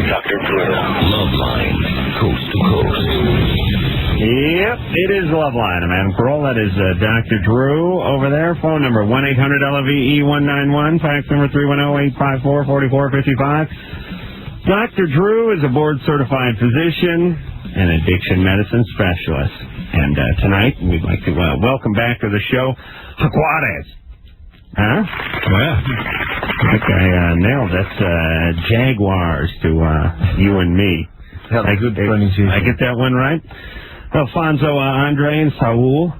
Dr. Drew. Loveline, coast to coast. Yep, it is Loveline. I'm Adam Carolla. That is Dr. Drew over there. Phone number 1-800-LOVE-191. Fax number 310-854-4455. Dr. Drew is a board-certified physician and addiction medicine specialist. And tonight, we'd like to welcome back to the show, Jaguares. Huh? Yeah. Okay, nailed it. Jaguares to you and me. I get that one right? Alfonso Andre and Saul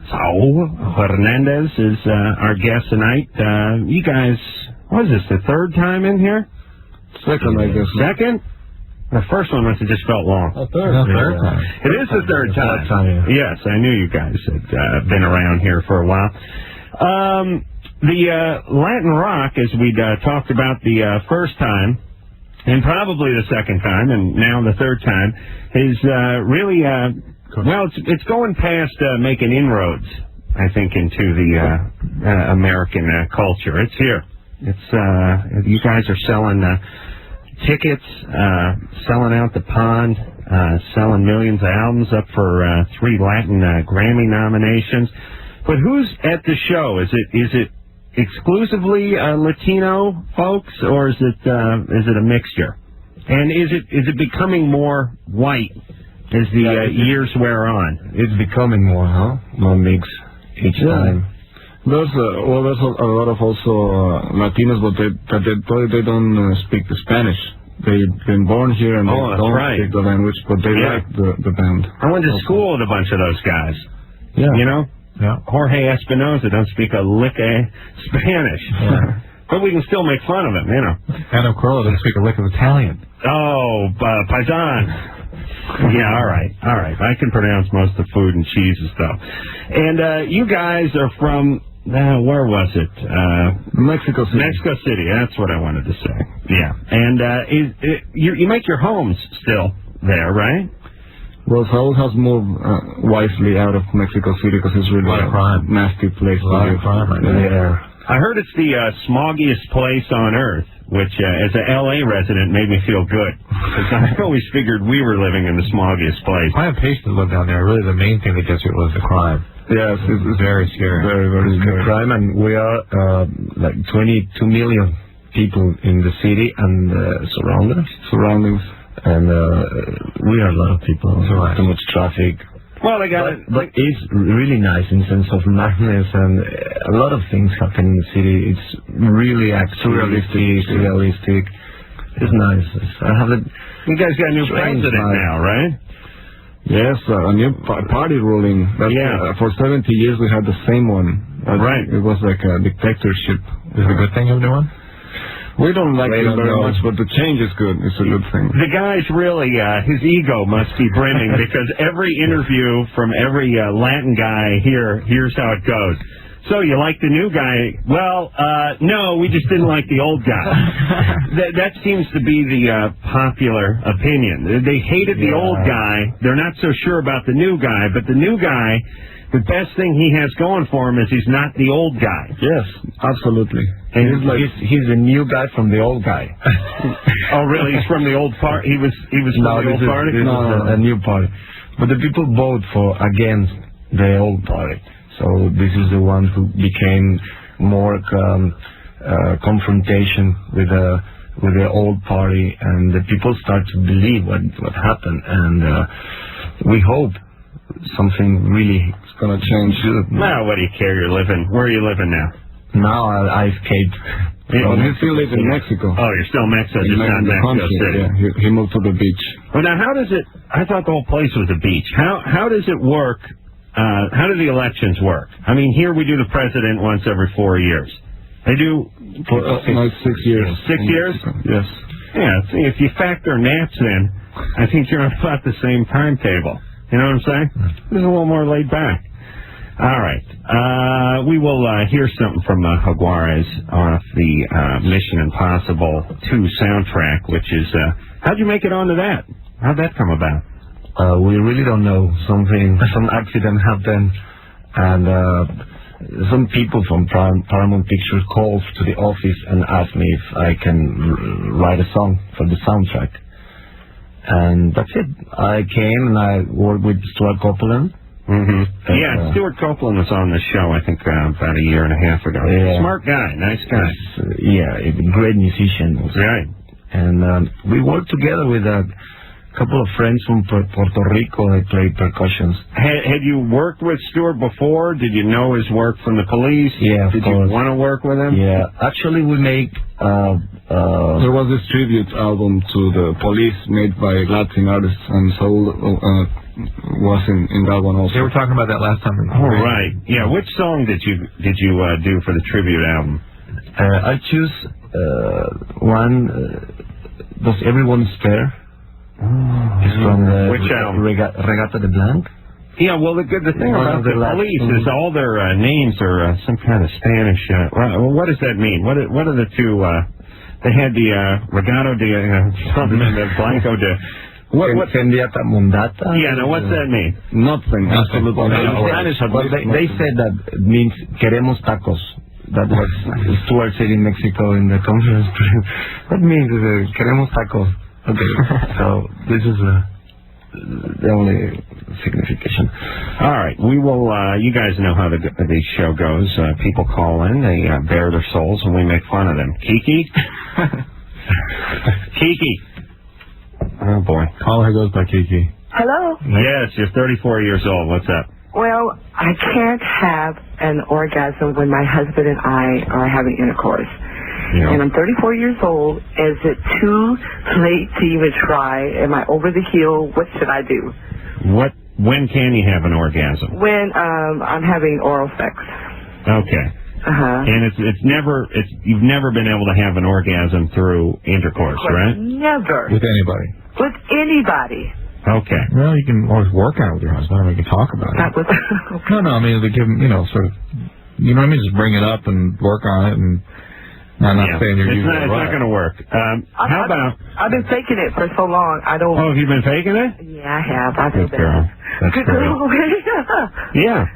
Hernandez is our guest tonight. You guys, what is this, the third time in here? Second, I guess. Second? The first one must have just felt long. Third time. It is the third time. Yes, I knew you guys had been around here for a while. The Latin rock, as we talked about the first time, and probably the second time, and now the third time, is really, well, it's going past making inroads, I think, into the American culture. It's here. It's you guys are selling tickets, selling out the pond, selling millions of albums, up for 3 Latin Grammy nominations. But who's at the show? Is it exclusively Latino folks, or is it a mixture? And is it becoming more white as the years wear on? It's becoming more mix each time. There's a lot of also Latinos, but they don't speak the Spanish. They've been born here and they don't speak the language, but they like the band. I went to school with a bunch of those guys. Yeah. You know? Yeah. Jorge Espinosa don't speak a lick of Spanish. Yeah. But we can still make fun of him, you know. Adam Carolla doesn't speak a lick of Italian. Oh, paisan. Yeah, all right. I can pronounce most of the food and cheeses, though. And you guys are from, where was it? Mexico City. Mexico City, that's what I wanted to say. Yeah. And you make your homes still there, right? Well, Saul has moved wisely out of Mexico City because it's really a nasty place to live. Yeah. I heard it's the smoggiest place on earth, which, as an L.A. resident, made me feel good. Because I always figured we were living in the smoggiest place. I have patients that live down there. Really, the main thing that gets you was the crime. Yes, it's very scary. Very, very scary. Crime, and we are like 22 million people in the city and surroundings. And we are a lot of people. Too much traffic. Well, they got it. But it's really nice in sense of madness, and a lot of things happen in the city. It's really surrealistic. It's nice. You guys got a new president now, right? Yes, a new party ruling. For 70 years we had the same one. Right. It was like a dictatorship. Is it a good thing of the one? We don't like it very much, but the change is good. It's a good thing. The guy's really, his ego must be brimming because every interview from every Latin guy here's how it goes. So you like the new guy? Well, no, we just didn't like the old guy. that seems to be the popular opinion. They hated the old guy. They're not so sure about the new guy, but the new guy, the best thing he has going for him is he's not the old guy. Yes, absolutely. And he's a new guy from the old guy. Oh, really? He's from the old party? He was from the old party? This is a new party. But the people vote against the old party. So this is the one who became more confrontation with the old party, and the people start to believe what happened, and we hope something really is going to change. Well, what do you care? Where are you living now? Now I escaped. He still lives in Mexico. Oh, you're still in Mexico, just not Mexico City. Yeah, he moved to the beach. Well, now how does it? I thought the whole place was a beach. How does it work? How do the elections work? I mean, here we do the president once every 4 years. They do for us, 6 years. 6 years? Yes. Yeah. See, if you factor naps in, I think you're on about the same timetable. You know what I'm saying? This is a little more laid back. All right. We will hear something from Jaguares off the Mission Impossible 2 soundtrack, which is, how'd you make it onto that? How'd that come about? We really don't know. Some accident happened, and some people from Paramount Pictures called to the office and asked me if I can write a song for the soundtrack. And that's it. I came and I worked with Stuart Copeland. Yeah, Stuart Copeland was on the show, I think, about a year and a half ago. Yeah. Smart guy, nice guy. A great musician. Also. Right. And we worked together with a couple of friends from Puerto Rico. They played percussions. Had you worked with Stuart before? Did you know his work from the Police? Yeah, Did you want to work with him? Yeah. Actually, we make... there was this tribute album to the Police made by Latin artists, and Saul was in that one also. They were talking about that last time. Right. Yeah. Which song did you do for the tribute album? I choose one. Does Everyone Stare? It's from the Which album? Regata de Blanc. Yeah, well, the thing about the Police is all their names are some kind of Spanish. What does that mean? What are the two? They had the Regato de something and the Blanco de. What? Sendiata Mundata? Yeah, now what's that mean? Nothing. Absolutely. They said that it means queremos tacos. That was Stuart said in Mexico in the conference. That means queremos tacos. Okay, so this is the only signification. All right, we will. You guys know how the show goes. People call in, they bare their souls, and we make fun of them. Kiki, Kiki. Oh boy, Caller goes by Kiki. Hello? Yes, you're 34 years old. What's up? Well, I can't have an orgasm when my husband and I are having intercourse. Yeah. And I'm 34 years old. Is it too late to even try? Am I over the hill? What should I do? When can you have an orgasm? When I'm having oral sex. Okay. And you've never been able to have an orgasm through intercourse, right? Never. With anybody. With anybody. Okay. Well, you can always work on it with your husband. I mean, we can talk about Not it. with. No, I mean, to give him, sort of, you know what I mean? Just bring it up and work on it, and I'm not saying you're using it It's right. not going to work. How about... I've been faking it for so long. I don't... Oh, have you been faking it? Yeah, I have. I feel Good girl. That's Good great. girl. Yeah.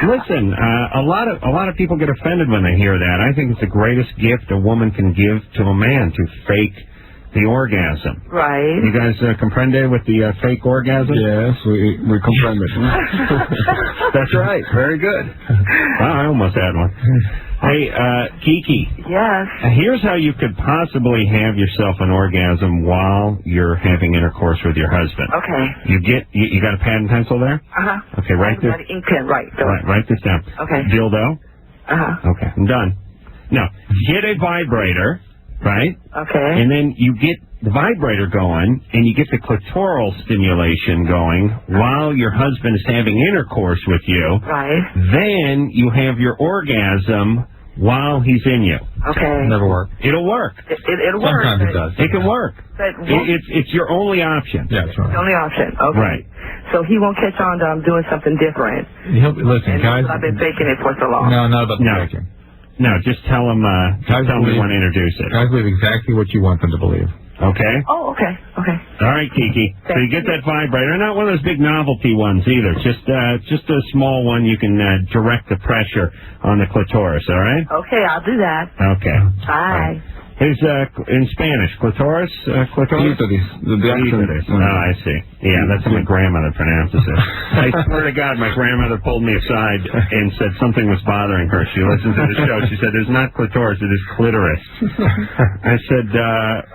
Listen, a lot of people get offended when they hear that. I think it's the greatest gift a woman can give to a man, to fake the orgasm. Right. You guys comprende with the fake orgasm? Yes, we comprende. That's right. Very good. Wow, I almost had one. Hey, Kiki. Yes. Here's how you could possibly have yourself an orgasm while you're having intercourse with your husband. Okay. You got a pad and pencil there? Uh-huh. Okay, write this. Ink pen, right. Write this down. Okay. Dildo. Uh-huh. Okay, I'm done. Now, get a vibrator, right? Okay. And then you get the vibrator going, and you get the clitoral stimulation going while your husband is having intercourse with you. Right. Then you have your orgasm while he's in you. Okay. Never work. It'll work. It'll work. Sometimes it does. It can work. But It's your only option. Yeah, that's right. the only option. Okay. Right. So he won't catch on that I'm doing something different. Listen, And guys. I've been faking it for so long. No, not about the No. faking. No, just tell him. Tell me when to introduce it. Guys believe exactly what you want them to believe. Okay. Oh, okay. Okay. All right, Kiki. So you get that vibrator, not one of those big novelty ones either. Just a small one. You can direct the pressure on the clitoris. All right. Okay, I'll do that. Okay. Bye. Here's in Spanish, clitoris. Clitoris. The accent. Oh, I see. Yeah, that's how my grandmother pronounces it. I swear to God, my grandmother pulled me aside and said something was bothering her. She listened to the show. She said, "It's not clitoris, it is clitoris." I said,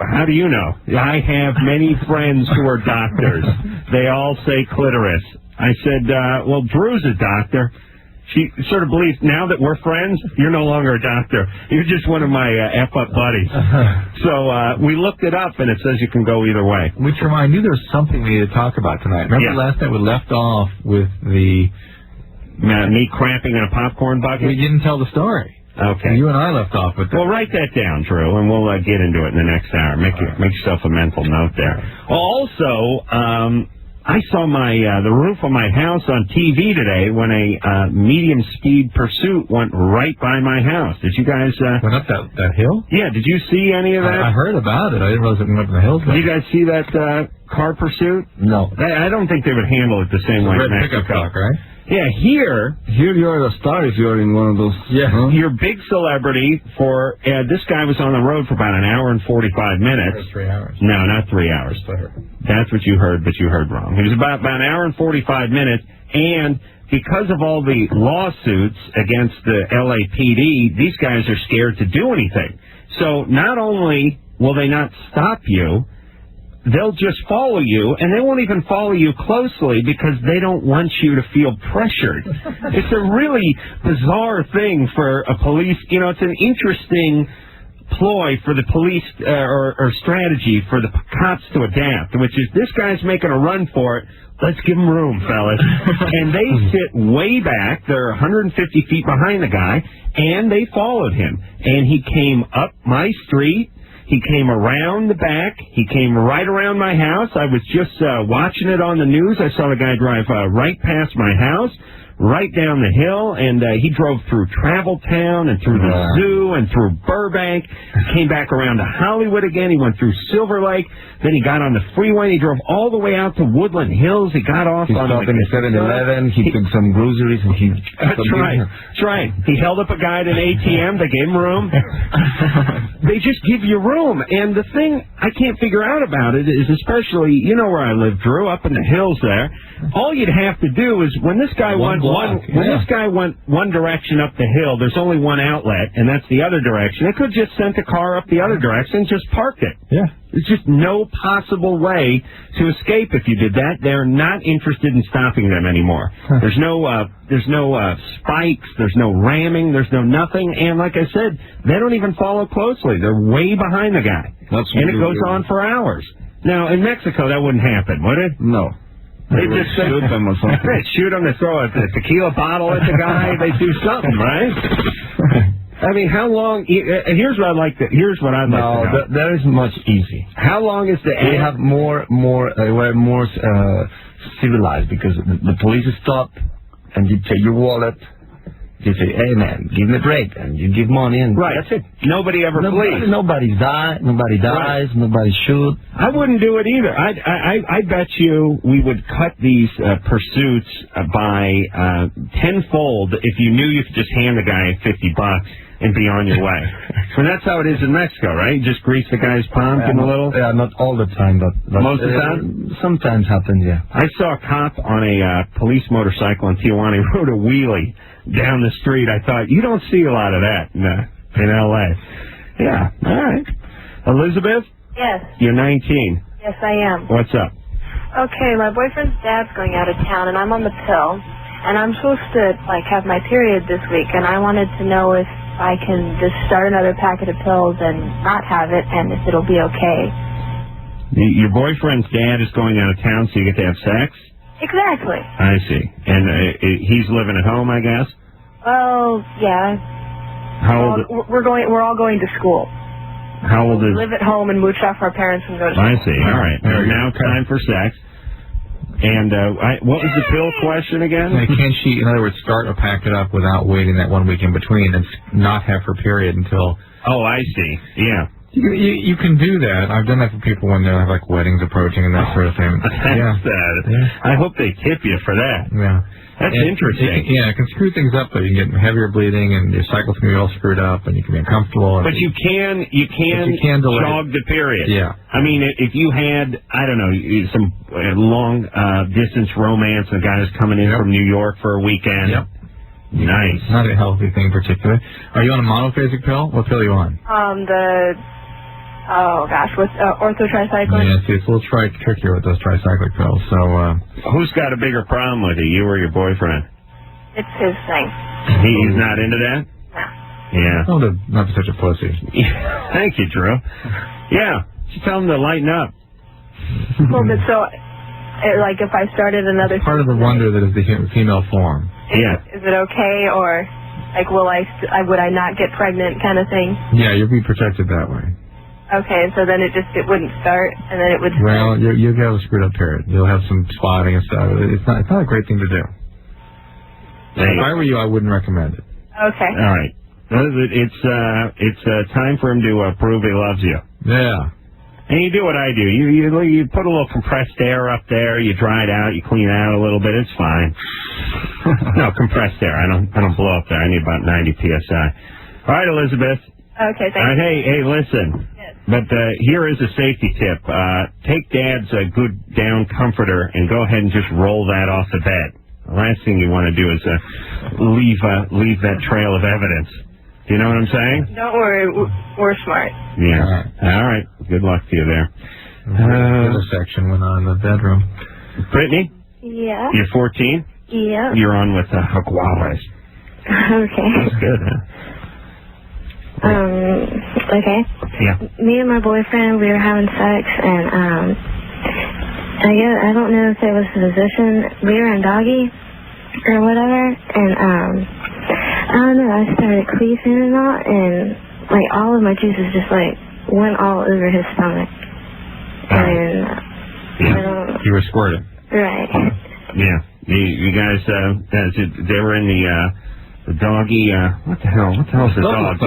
"How do you know?" I have many friends who are doctors. They all say clitoris. I said, "Well, Drew's a doctor." She sort of believes, now that we're friends, you're no longer a doctor. You're just one of my F-up buddies. So we looked it up, and it says you can go either way. Which I knew there was something we need to talk about tonight. Remember last night we left off with the... me cramping in a popcorn bucket? We didn't tell the story. Okay. You and I left off with that. Well, write that down, Drew, and we'll get into it in the next hour. Make yourself a mental note there. Also, I saw the roof of my house on TV today when a medium-speed pursuit went right by my house. Did you guys... went up that hill? Yeah, did you see any of that? I heard about it. I didn't realize it went up the hills. Did you guys see that car pursuit? No. I don't think they would handle it the same way in Red Mexico. pickup truck, right? Yeah, here you're a star if you're in one of those. Yeah, you're a big celebrity for. This guy was on the road for about an hour and 45 minutes. 3 hours. No, not 3 hours. That's what you heard, but you heard wrong. He was about an hour and 45 minutes, and because of all the lawsuits against the LAPD, these guys are scared to do anything. So not only will they not stop you, they'll just follow you, and they won't even follow you closely because they don't want you to feel pressured. It's a really bizarre thing for a police, it's an interesting ploy for the police or strategy for the cops to adapt, which is this guy's making a run for it. Let's give him room, fellas. And they sit way back. They're 150 feet behind the guy, and they followed him. And he came up my street. He came around the back. He came right around my house. I was just watching it on the news. I saw the guy drive right past my house, right down the hill, and he drove through Travel Town and through the zoo and through Burbank. Came back around to Hollywood again. He went through Silver Lake. Then he got on the freeway. He drove all the way out to Woodland Hills. He got off on stopped in the 7-Eleven. He took some groceries and he. That's right. He held up a guy at an ATM. They gave him room. They just give you room. And the thing I can't figure out about it is, especially, where I live, Drew, up in the hills there. All you'd have to do is when this guy went one direction up the hill, there's only one outlet, and that's the other direction. They could just sent a car up the other direction and just parked it. Yeah. There's just no possible way to escape if you did that. They're not interested in stopping them anymore. There's no spikes. There's no ramming. There's no nothing. And like I said, they don't even follow closely. They're way behind the guy. And it goes on for hours. Now, in Mexico, that wouldn't happen, would it? No. They just shoot them or something. They shoot them. They throw a tequila bottle at the guy. They do something, right? I mean, how long? Here's what I'd like to know. There is much easy. How long is the? They have we're more civilized because the police stop and you take your wallet. You say, "Hey man, give me a break," and you give money, and that's it. Nobody ever flees. Nobody dies. Nobody shoot. I wouldn't do it either. I bet you we would cut these pursuits by tenfold if you knew you could just hand the guy $50 and be on your way. So that's how it is in Mexico, right? You just grease the guy's palm, give him a little. Yeah, not all the time, but most of the time. Sometimes happens. Yeah. I saw a cop on a police motorcycle in Tijuana. He rode a wheelie down the street. I thought, you don't see a lot of that in L.A. Yeah, all right. Elizabeth? Yes. You're 19. Yes, I am. What's up? Okay, my boyfriend's dad's going out of town, and I'm on the pill, and I'm supposed to, have my period this week, and I wanted to know if I can just start another packet of pills and not have it, and if it'll be okay. Your boyfriend's dad is going out of town, so you get to have sex? Exactly. I see. And he's living at home, I guess? Well, yeah. How old? We're all going to school. How old is? We live at home and mooch off our parents and go to school. I see. All right. Now time for sex. And what was the pill question again? Can she, in other words, start a packet up without waiting that 1 week in between and not have her period until... Oh, I see. Yeah. You can do that. I've done that for people when they have weddings approaching and that sort of thing. Yeah. I hope they tip you for that. Yeah. That's interesting. It can screw things up though. You can get heavier bleeding and your cycle's can be all screwed up and you can be uncomfortable. But you can jog the period. Yeah. I mean, if you had, I don't know, some long distance romance, and a guy is coming in from New York for a weekend. Yep. Nice. Not a healthy thing particularly. Are you on a monophasic pill? What pill are you on? What's orthotricyclic? Yeah, see, it's a little trickier with those tricyclic pills. So, who's got a bigger problem with it, you or your boyfriend? It's his thing. He's not into that? No. Yeah. Oh, not be such a pussy. Thank you, Drew. Yeah, just tell him to lighten up. Well, but so, if I started another... It's part of the wonder that is the female form. Is it okay, or, would I not get pregnant kind of thing? Yeah, you'll be protected that way. Okay, so then it wouldn't start, and then it would... Well, you'll have a screwed up period. You'll have some spotting and stuff. It's not a great thing to do. If I were you, I wouldn't recommend it. Okay. All right. It's time for him to prove he loves you. Yeah. And you do what I do. You put a little compressed air up there. You dry it out. You clean it out a little bit. It's fine. No, compressed air. I don't blow up there. I need about 90 psi. All right, Elizabeth. Okay, thanks. All right, hey, listen. Yes. But here is a safety tip. Take Dad's good down comforter and go ahead and just roll that off the bed. The last thing you want to do is leave that trail of evidence. Do you know what I'm saying? Don't worry, we're smart. Yeah. All right. Good luck to you there. The section went on in the bedroom. Brittany? Yeah. You're 14? Yeah. You're on with Jaguares. Okay. That's good, huh? Okay. Yeah. Me and my boyfriend, we were having sex, and I don't know if it was the position. We were in doggy or whatever, and I don't know. I started queefing and all, and like all of my juices just like went all over his stomach, and You were squirted. right. Yeah. You guys, they were in the doggy. What the hell? What the hell is the dog?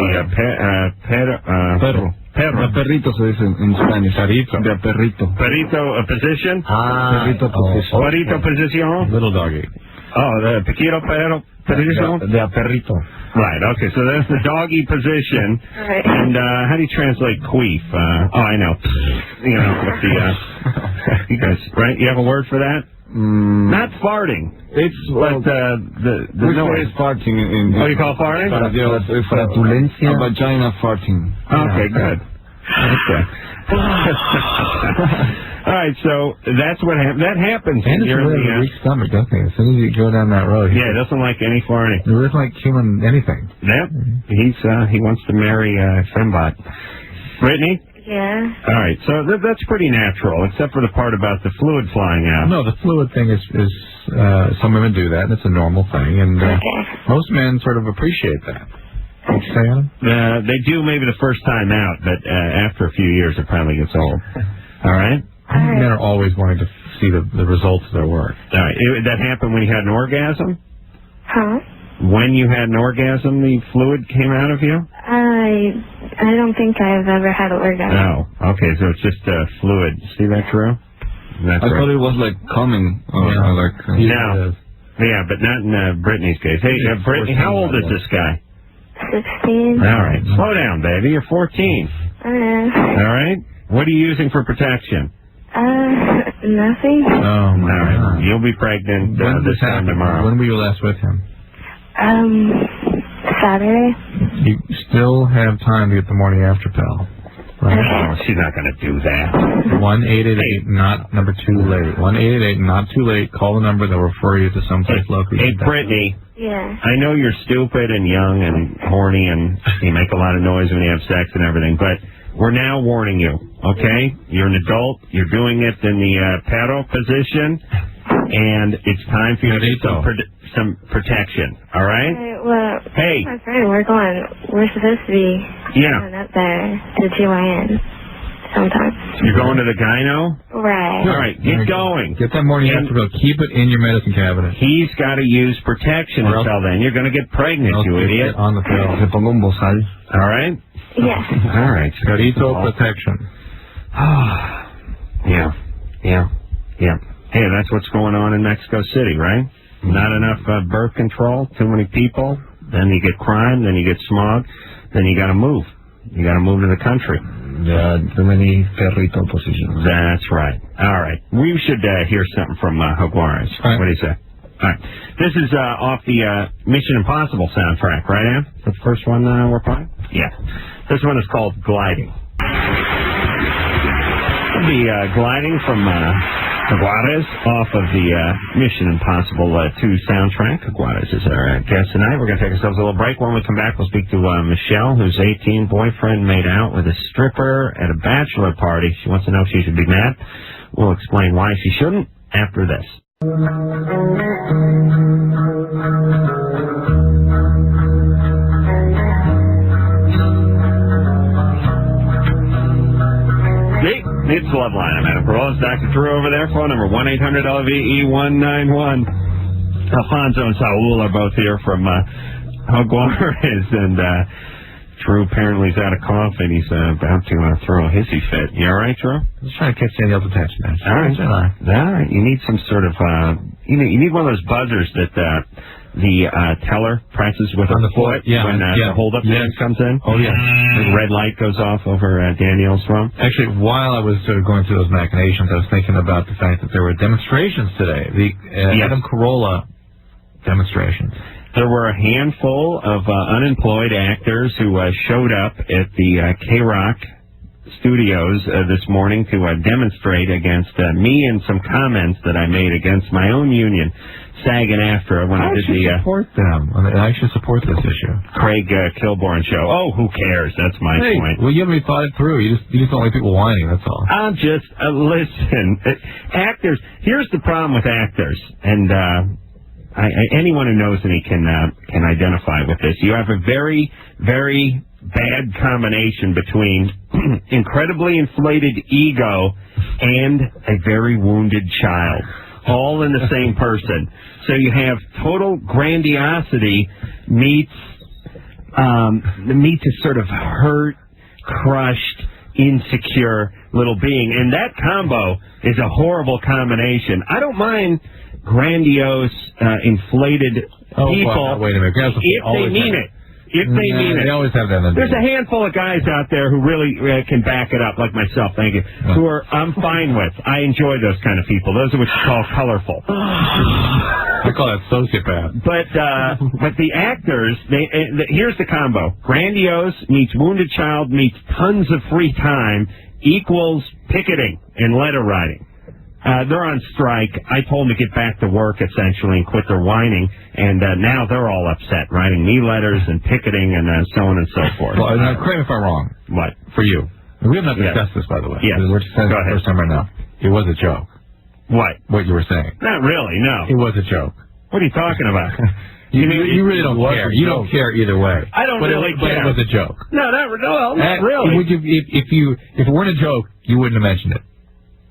Perro. Perrito se dice en Spanish. Perrito. De perrito. Perrito position? Perrito position. Perrito position? Little doggy. Oh, the Paquito Perro position? De perrito. Right, okay, so that's the doggy position. Right. And how do you translate queef? I know. You know, with the, you guys, right? You have a word for that? Not farting. It's what the noise. Farting Oh, you call it farting? It's a vagina farting. Okay, good. Okay. All right, so that's what that happens. And it's you're really a weak stomach, doesn't it? As soon as you go down that road. Yeah, it doesn't like any farting. It doesn't like human anything. Yep. He wants to marry Fembot. Brittany? Yeah. All right, so that's pretty natural, except for the part about the fluid flying out. No, the fluid thing is some women do that, and it's a normal thing, and most men sort of appreciate that. Don't you say, Adam? They do maybe the first time out, but after a few years it probably gets old. All right? Men are always wanting to see the results of their work. All right, that happened when you had an orgasm? Huh? When you had an orgasm, the fluid came out of you? I don't think I've ever had an orgasm. No. Okay, so it's just fluid. See that, Drew? That's I right. thought it was like coming. No. Yeah, but not in Brittany's case. Hey, Brittany, how old is this guy? 16. All right, slow down, baby. You're 14. All right? What are you using for protection? Nothing. Oh, All my right. God. You'll be pregnant this time tomorrow. When were you last with him? Saturday. You still have time to get the morning after pill. Right? Oh, she's not going to do that. 1-888 not number 2 late. 1-888 not too late. Call the number. They'll refer you to someplace local. Hey, Brittany. Yeah. I know you're stupid and young and horny and you make a lot of noise when you have sex and everything, but we're now warning you, okay? You're an adult. You're doing it in the paddle position, and it's time for you to get some protection, all right? Well, hey. my friend, we're supposed to be going up there to GYN sometime. You're going to the gyno? Right. All right, get going. Get that morning after pill. Keep it in your medicine cabinet. He's got to use protection until then. You're going to get pregnant, you idiot. On the pill. Se ponga un bozal. All right? Yes. All right. Carito protection. Yeah. Hey, that's what's going on in Mexico City, right? Not enough birth control, too many people, then you get crime, then you get smog, then you got to move. You got to move to the country. Too many perrito positions. That's right. All right. We should hear something from Jaguares. Right. What do you say? All right. This is off the Mission Impossible soundtrack, right, Ann? The first one we're playing? Yeah. This one is called Gliding. The gliding from Jaguares off of the Mission Impossible 2 soundtrack. Jaguares is our guest tonight. We're going to take ourselves a little break. When we come back, we'll speak to Michelle, whose 18 boyfriend made out with a stripper at a bachelor party. She wants to know if she should be mad. We'll explain why she shouldn't after this. It's Loveline. I'm Adam Carolla. It's Dr. Drew over there. Phone number 1-800-LVE-191. Alfonso and Saul are both here from Jaguares. And Drew apparently is out of coffee, and he's about to throw a hissy fit. You all right, Drew? Just trying to catch any else's attention, man. All right. You need some sort of, you need one of those buzzers that the teller presses with on a the foot when the hold-up man comes in. Oh, yeah. The red light goes off over Danielle's phone. Actually, while I was going through those machinations, I was thinking about the fact that there were demonstrations today. The Adam Carolla demonstrations. There were a handful of unemployed actors who showed up at the K-Rock studios this morning to demonstrate against me and some comments that I made against my own union, SAG and AFTRA, when I did the... support them. I should support this issue. Craig Kilborn show. Oh, who cares? That's my point. Well, you haven't thought it through. You just don't like people whining, that's all. I'm just... listen, actors... Here's the problem with actors, and... anyone who knows me can identify with this. You have a very, very bad combination between incredibly inflated ego and a very wounded child, all in the same person. So you have total grandiosity meets a sort of hurt, crushed, insecure little being, and that combo is a horrible combination. I don't mind grandiose, inflated people. Well, wait a minute. If they mean it. If they mean it. They always have that. There's a handful of guys out there who really can back it up, like myself, thank you, who I'm fine with. I enjoy those kind of people. Those are what you call colorful. I call that sociopath. But the actors, here's the combo. Grandiose meets wounded child meets tons of free time equals picketing and letter writing. They're on strike. I told them to get back to work, essentially, and quit their whining. And now they're all upset, writing me letters and picketing and so on and so forth. Well, correct me if I'm wrong. What? For you. We have not discussed this, by the way. Yes. We're just saying it the first time right now. It was a joke. What? What you were saying. Not really, no. It was a joke. What are you talking about? You really don't care. You don't care either way. I don't really care. But it was a joke. No, not really. If it weren't a joke, you wouldn't have mentioned it.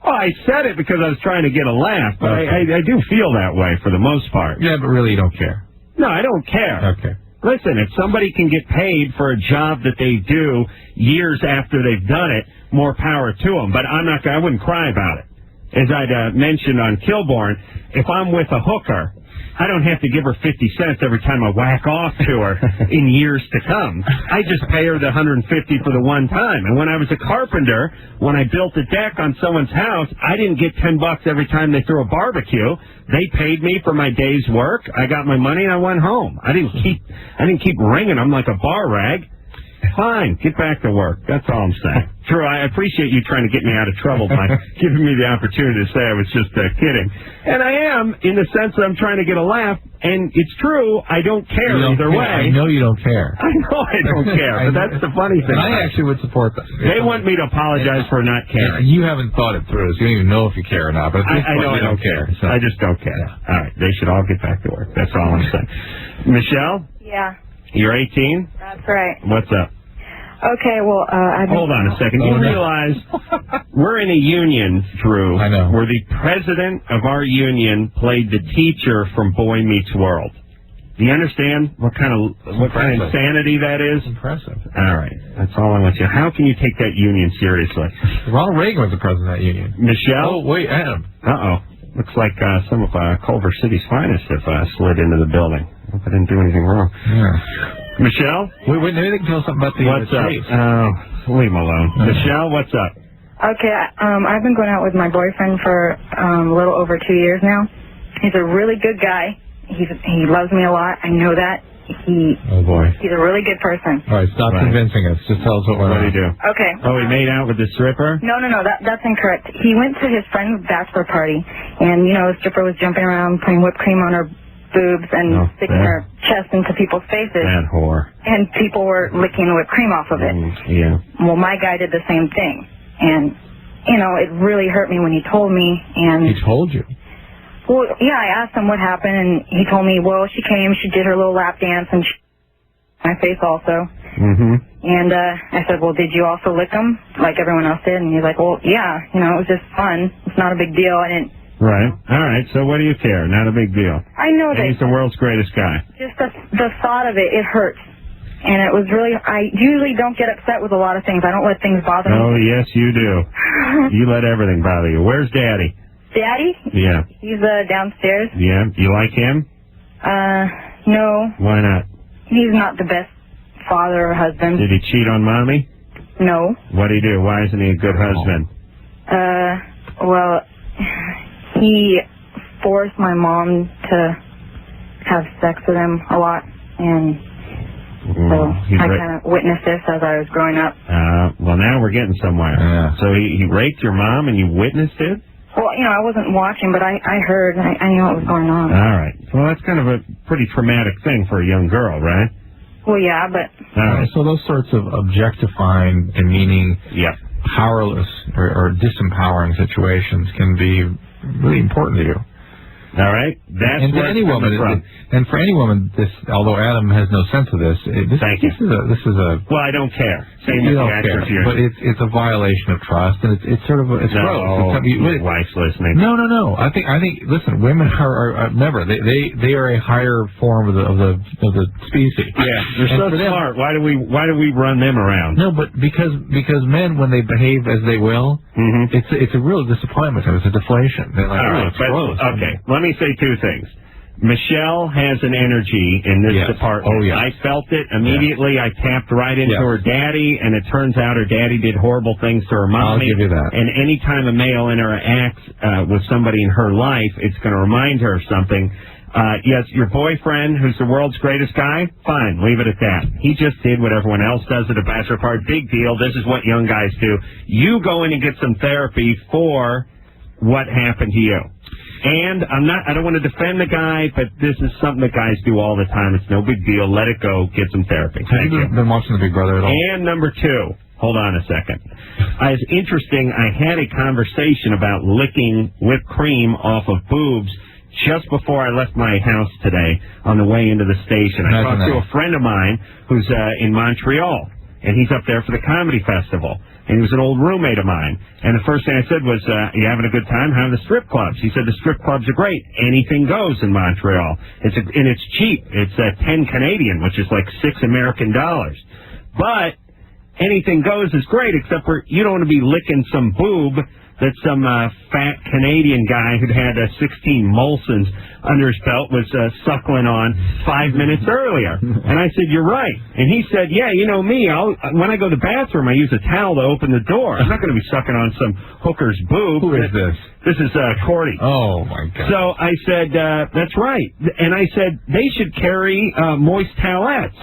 Oh, I said it because I was trying to get a laugh, but I do feel that way for the most part. Yeah, but really you don't care. No, I don't care. Okay. Listen, if somebody can get paid for a job that they do years after they've done it, more power to them. But I wouldn't cry about it. As I'd mentioned on Kilborn, if I'm with a hooker, I don't have to give her 50 cents every time I whack off to her in years to come. I just pay her the $150 for the one time. And when I was a carpenter, when I built a deck on someone's house, I didn't get $10 every time they threw a barbecue. They paid me for my day's work. I got my money and I went home. I didn't keep ringing them like a bar rag. Fine, get back to work. That's all I'm saying. Drew, I appreciate you trying to get me out of trouble by giving me the opportunity to say I was just kidding. And I am, in the sense that I'm trying to get a laugh, and it's true, I don't care either way. I know you don't care. I know I don't care, but that's the funny thing. I actually would support that. They want me to apologize for not caring. You haven't thought it through, so you don't even know if you care or not. But I know I don't care. So. I just don't care. Yeah. All right, they should all get back to work. That's all I'm saying. Michelle? Yeah. You're 18? That's right. What's up? Okay, well, Hold on a second. You realize we're in a union, Drew, I know. where the president of our union played the teacher from Boy Meets World. Do you understand what kind of insanity that is? Impressive. All right. That's all I want you. How can you take that union seriously? Ronald Reagan was the president of that union. Michelle? Oh, wait, Adam. Uh-oh. Looks like some of Culver City's finest have slid into the building. Hope I didn't do anything wrong. Yeah. Michelle? Wait, maybe they can tell us something about the What's up? Leave him alone. Michelle, what's up? Okay, I've been going out with my boyfriend for a little over 2 years now. He's a really good guy. He loves me a lot. I know that. Oh, boy. He's a really good person. All right, stop convincing us. Just tell us what went on. What did he do? Okay. Oh, he made out with the stripper? No, that's incorrect. He went to his friend's bachelor party, and, the stripper was jumping around, putting whipped cream on her boobs and sticking her chest into people's faces. Bad whore. And people were licking the whipped cream off of it. Yeah. Well, my guy did the same thing. And, it really hurt me when he told me. And he told you? Well, yeah, I asked him what happened, and he told me, well, she came, she did her little lap dance, and she my face also. Mm-hmm. And I said, well, did you also lick him like everyone else did? And he's like, well, yeah, it was just fun. It's not a big deal. And Right. All right. So what do you care? Not a big deal. I know that. He's the world's greatest guy. Just the thought of it, it hurts. And it was really, I usually don't get upset with a lot of things. I don't let things bother me. Oh, yes, you do. You let everything bother you. Where's Daddy? Daddy? Yeah. He's downstairs. Yeah. You like him? No. Why not? He's not the best father or husband. Did he cheat on Mommy? No. What'd he do? Why isn't he a good husband? Well, he forced my mom to have sex with him a lot, and so I kind of witnessed this as I was growing up. Well, now we're getting somewhere. Yeah. So he raped your mom and you witnessed it? Well, I wasn't watching, but I heard, and I knew what was going on. All right. Well, that's kind of a pretty traumatic thing for a young girl, right? Well, yeah, but... All right. So those sorts of objectifying, demeaning, powerless or disempowering situations can be really important to you. All right, that's and where any it's woman, from. And for any woman, this, although Adam has no sense of this, this is a. Well, I don't care. Same you with don't the care, actress here. but it's a violation of trust, and it's sort of it's gross. Your wife's listening. No. I think. Listen, women are never. They are a higher form of the species. Yeah, they're so smart. Why do we run them around? No, but because men, when they behave as they will, it's a real disappointment. It's a deflation. They're like, it's gross. Okay, let me say two things. Michelle has an energy in this department. Oh, yes. I felt it immediately. I tapped right into her daddy, and it turns out her daddy did horrible things to her mommy. I'll give you that. And any time a male interacts with somebody in her life, it's going to remind her of something. Yes, your boyfriend, who's the world's greatest guy, fine, leave it at that. He just did what everyone else does at a bachelor party. Big deal. This is what young guys do. You go in and get some therapy for what happened to you. And I don't want to defend the guy, but this is something that guys do all the time. It's no big deal. Let it go. Get some therapy. Have you been watching The Big Brother at all? And number two, hold on a second. It's interesting. I had a conversation about licking whipped cream off of boobs just before I left my house today on the way into the station. I talked to a friend of mine who's in Montreal, and he's up there for the comedy festival. And he was an old roommate of mine. And the first thing I said was, you having a good time? How are the strip clubs? He said, the strip clubs are great. Anything goes in Montreal. And it's cheap. It's 10 Canadian, which is like $6 American. But anything goes is great, except for you don't want to be licking some boob that some fat Canadian guy who'd had 16 Molsons under his belt was suckling on 5 minutes earlier. And I said, you're right. And he said, yeah, you know me. When I go to the bathroom, I use a towel to open the door. I'm not going to be sucking on some hooker's boob. Who is this? This is Cordy. Oh, my God. So I said, that's right. And I said, they should carry moist towelettes,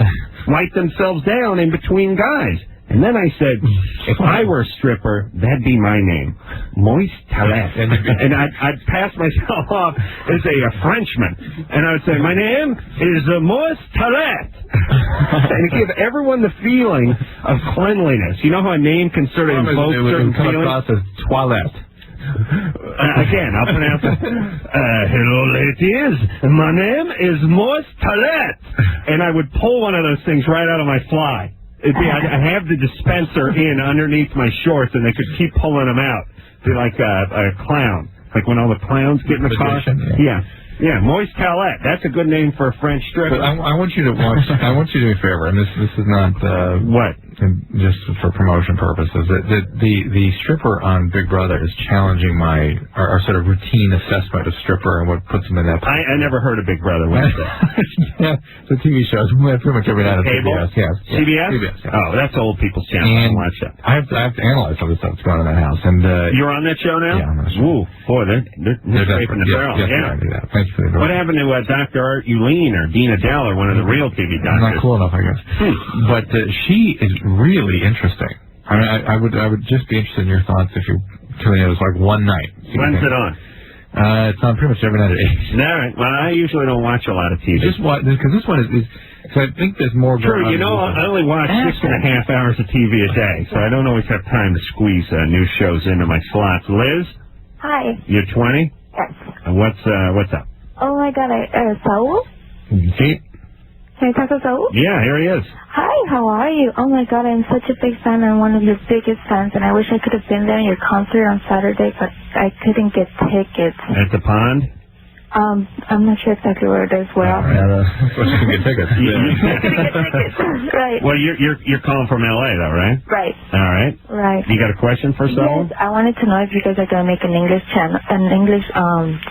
wipe themselves down in between guys. And then I said, if I were a stripper, that'd be my name, Moist Towelette. And I'd pass myself off as a Frenchman. And I would say, my name is Moist Towelette. And give everyone the feeling of cleanliness. You know how a name can sort of invoke certain feelings? Come across as toilette. Again, I'll pronounce it. Hello, ladies. My name is Moist Towelette. And I would pull one of those things right out of my fly. I have the dispenser in underneath my shorts, and they could keep pulling them out. Be like a clown, like when all the clowns get in the car. Yeah, Moist Towelette. That's a good name for a French stripper. But I want you to watch. I want you to do me a favor, and this is not what, just for promotion purposes. The stripper on Big Brother is challenging our sort of routine assessment of stripper and what puts them in that. I never heard of Big Brother. What is that? Yeah, it's a TV show. It's pretty much every night on cable. CBS. Yeah. CBS. CBS. Yeah. Oh, that's old people's channel. I don't watch that. I have to analyze some of the stuff that's going on in that house. And you're on that show now? Yeah, I'm on that show. Ooh, boy, they're scraping the barrel. Yeah. Thank you for the. What happened to Dr. Art Uline or Dina Dell or one of the real TV doctors? Not cool enough, I guess. But she is really interesting. I mean, I would just be interested in your thoughts if you tune in. It was like one night. When's it on? It's on pretty much every night at 8. All right. Well, I usually don't watch a lot of TV. Just watch, because this one is because I think there's more. True. You know, I only watch 6.5 hours of TV a day, so I don't always have time to squeeze new shows into my slots. Liz? Hi. You're 20? Yes. What's up? Oh my God, Saul? See? Can I talk to Saul? Yeah, here he is. Hi, how are you? Oh my God, I'm such a big fan and one of your biggest fans, and I wish I could have been there in your concert on Saturday, but I couldn't get tickets. At the pond? I'm not sure exactly where it is. Where else? So she can get tickets. Right. Well, you're calling from L.A. though, right? Right. All right. Right. You got a question for someone? Yes, I wanted to know if you guys are gonna make an English channel, an English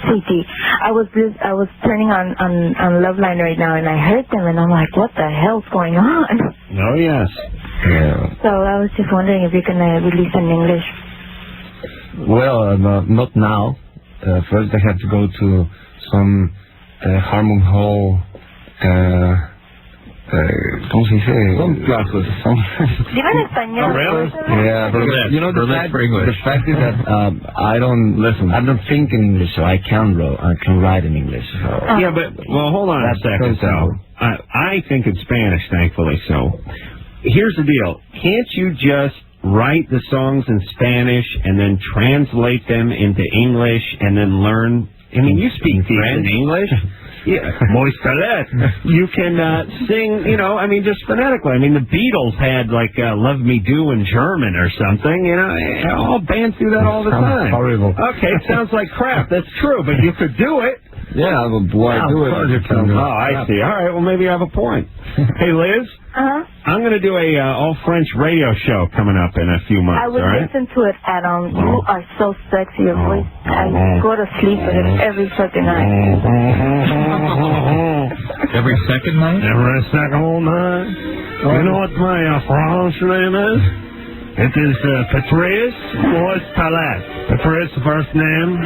CD. I was turning on Loveline right now, and I heard them, and I'm like, what the hell's going on? Oh yes. Yeah. So I was just wondering if you're gonna release an English. Well, not now. First, I have to go to some Harmon Hall. ¿Cómo se dice? Some classes. ¿Digan español? Yeah, but you know the fact is that I don't think in English, so I can write in English. So. Yeah, but hold on a second, though. I think in Spanish, thankfully. So here's the deal: can't you just write the songs in Spanish and then translate them into English and then learn? I mean, you speak French. English. Yeah, you can sing, I mean, just phonetically. I mean, the Beatles had, like, Love Me Do in German or something, all bands do that all the time. Horrible. Okay, it sounds like crap. That's true, but you could do it. Yeah, but why do it? Oh, I see. All right, well, maybe you have a point. Hey, Liz? Uh-huh. I'm going to do a all-French radio show coming up in a few months, I would all right? listen to it, Adam. You are so sexy. Your voice. I go to sleep with it every fucking night. Every second night? Every second night. You know what my French name is? It is Patrice Moist Palette. Patrice, first name.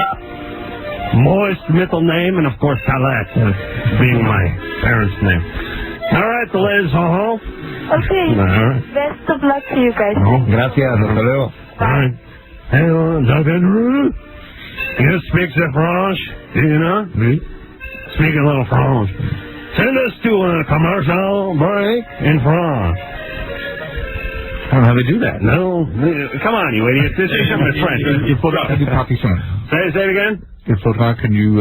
Moist, middle name. And, of course, Palette being my parents' name. All right, Liz. Okay. All right. Best of luck to you guys. Gracias. Hasta luego. All right. Hey, Duncan, you speak the French, you know? Speak a little French. Send us to a commercial break in France. I don't know how to do that. No. Come on, you idiot. This is French. Il faudra que du partition. Say it again? Il faudra que du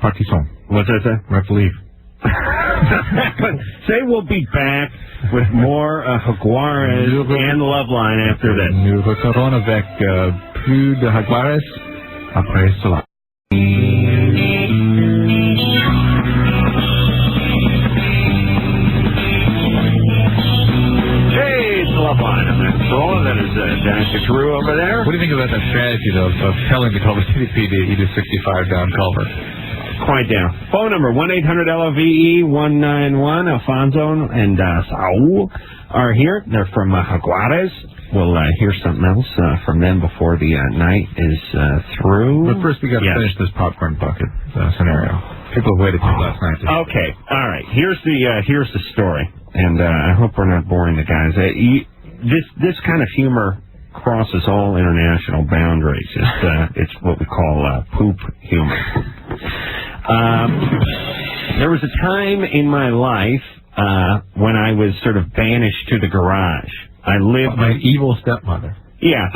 partition. What's that say? Replieve. Say we'll be back with more Jaguares and Loveline after this. Nous resterons avec plus de Jaguares après cela. Hey, it's Loveline. I'm Matt Carolla. That is Danica Drew over there. What do you think about that strategy, though, of telling the Culver City PD you do 65 down Culver? Quite down. Phone number 1-800-LOVE-191. Alfonso and Saul are here. They're from Jaguares. We'll hear something else from them before the night is through. But first, we got to finish this popcorn bucket scenario. People waited till last night. Okay. All right. Here's the story, and I hope we're not boring the guys. This kind of humor crosses all international boundaries. It's what we call poop humor. There was a time in my life when I was sort of banished to the garage. I lived... My evil stepmother. Yeah,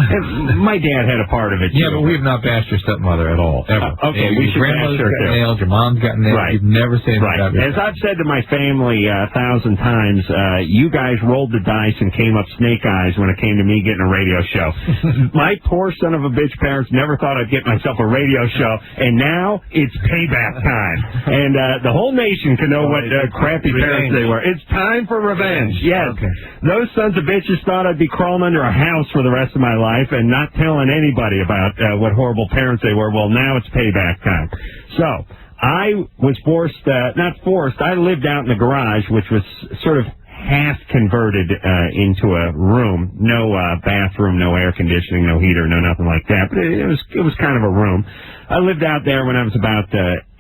my dad had a part of it, too. Yeah, but we have not bashed your stepmother at all, ever. Okay, we should bash her, too. Nailed, your mom's got nailed. Right. You've never said right. As I've said to my family 1,000 times, you guys rolled the dice and came up snake eyes when it came to me getting a radio show. My poor son of a bitch parents never thought I'd get myself a radio show, and now it's payback time. And the whole nation can know what crappy parents they were. It's time for revenge. Yes. Okay. Those sons of bitches thought I'd be crawling under a house for the rest of my life and not telling anybody about what horrible parents they were. Well, now it's payback time. So I was forced, not forced, I lived out in the garage, which was sort of half converted into a room. No bathroom, no air conditioning, no heater, no nothing like that. But it was kind of a room. I lived out there when I was about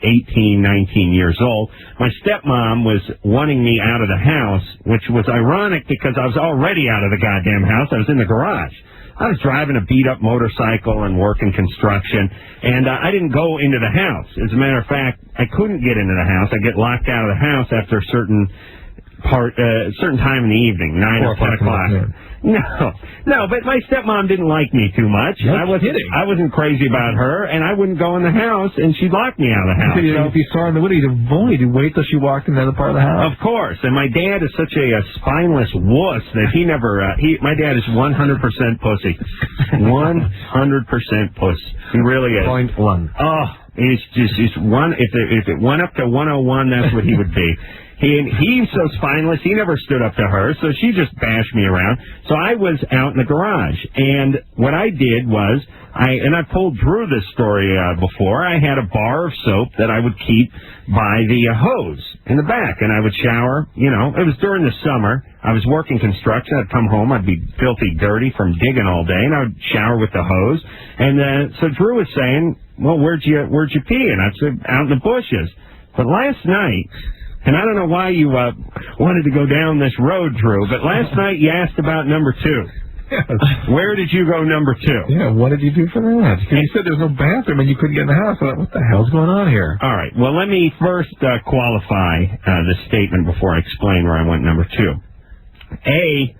18, 19 years old. My stepmom was wanting me out of the house, which was ironic because I was already out of the goddamn house. I was in the garage. I was driving a beat-up motorcycle and working construction, and I didn't go into the house. As a matter of fact, I couldn't get into the house. I get locked out of the house after a certain time in the evening, 9 or 10 o'clock. No, but my stepmom didn't like me too much. I wasn't crazy about her, and I wouldn't go in the house, and she'd lock me out of the house. So if you saw her in the window, you'd avoid. You'd wait till she walked in the other part of the house. Of course, and my dad is such a spineless wuss that he never. My dad is 100% pussy. 100% puss. He really is. .1. Oh. It's one. If it went up to 101, that's what he would be. He's so spineless, he never stood up to her, so she just bashed me around. So I was out in the garage, and what I did was, I've told Drew this story before, I had a bar of soap that I would keep by the hose in the back, and I would shower, it was during the summer, I was working construction, I'd come home, I'd be filthy dirty from digging all day, and I would shower with the hose, and so Drew was saying, well, where'd you pee? And I said, out in the bushes. But last night, and I don't know why you wanted to go down this road, Drew, but last night you asked about number 2. Where did you go number 2? Yeah, what did you do for that? Because you said there's no bathroom and you couldn't get in the house. I thought, what the hell's going on here? All right, well, let me first qualify this statement before I explain where I went number 2. A,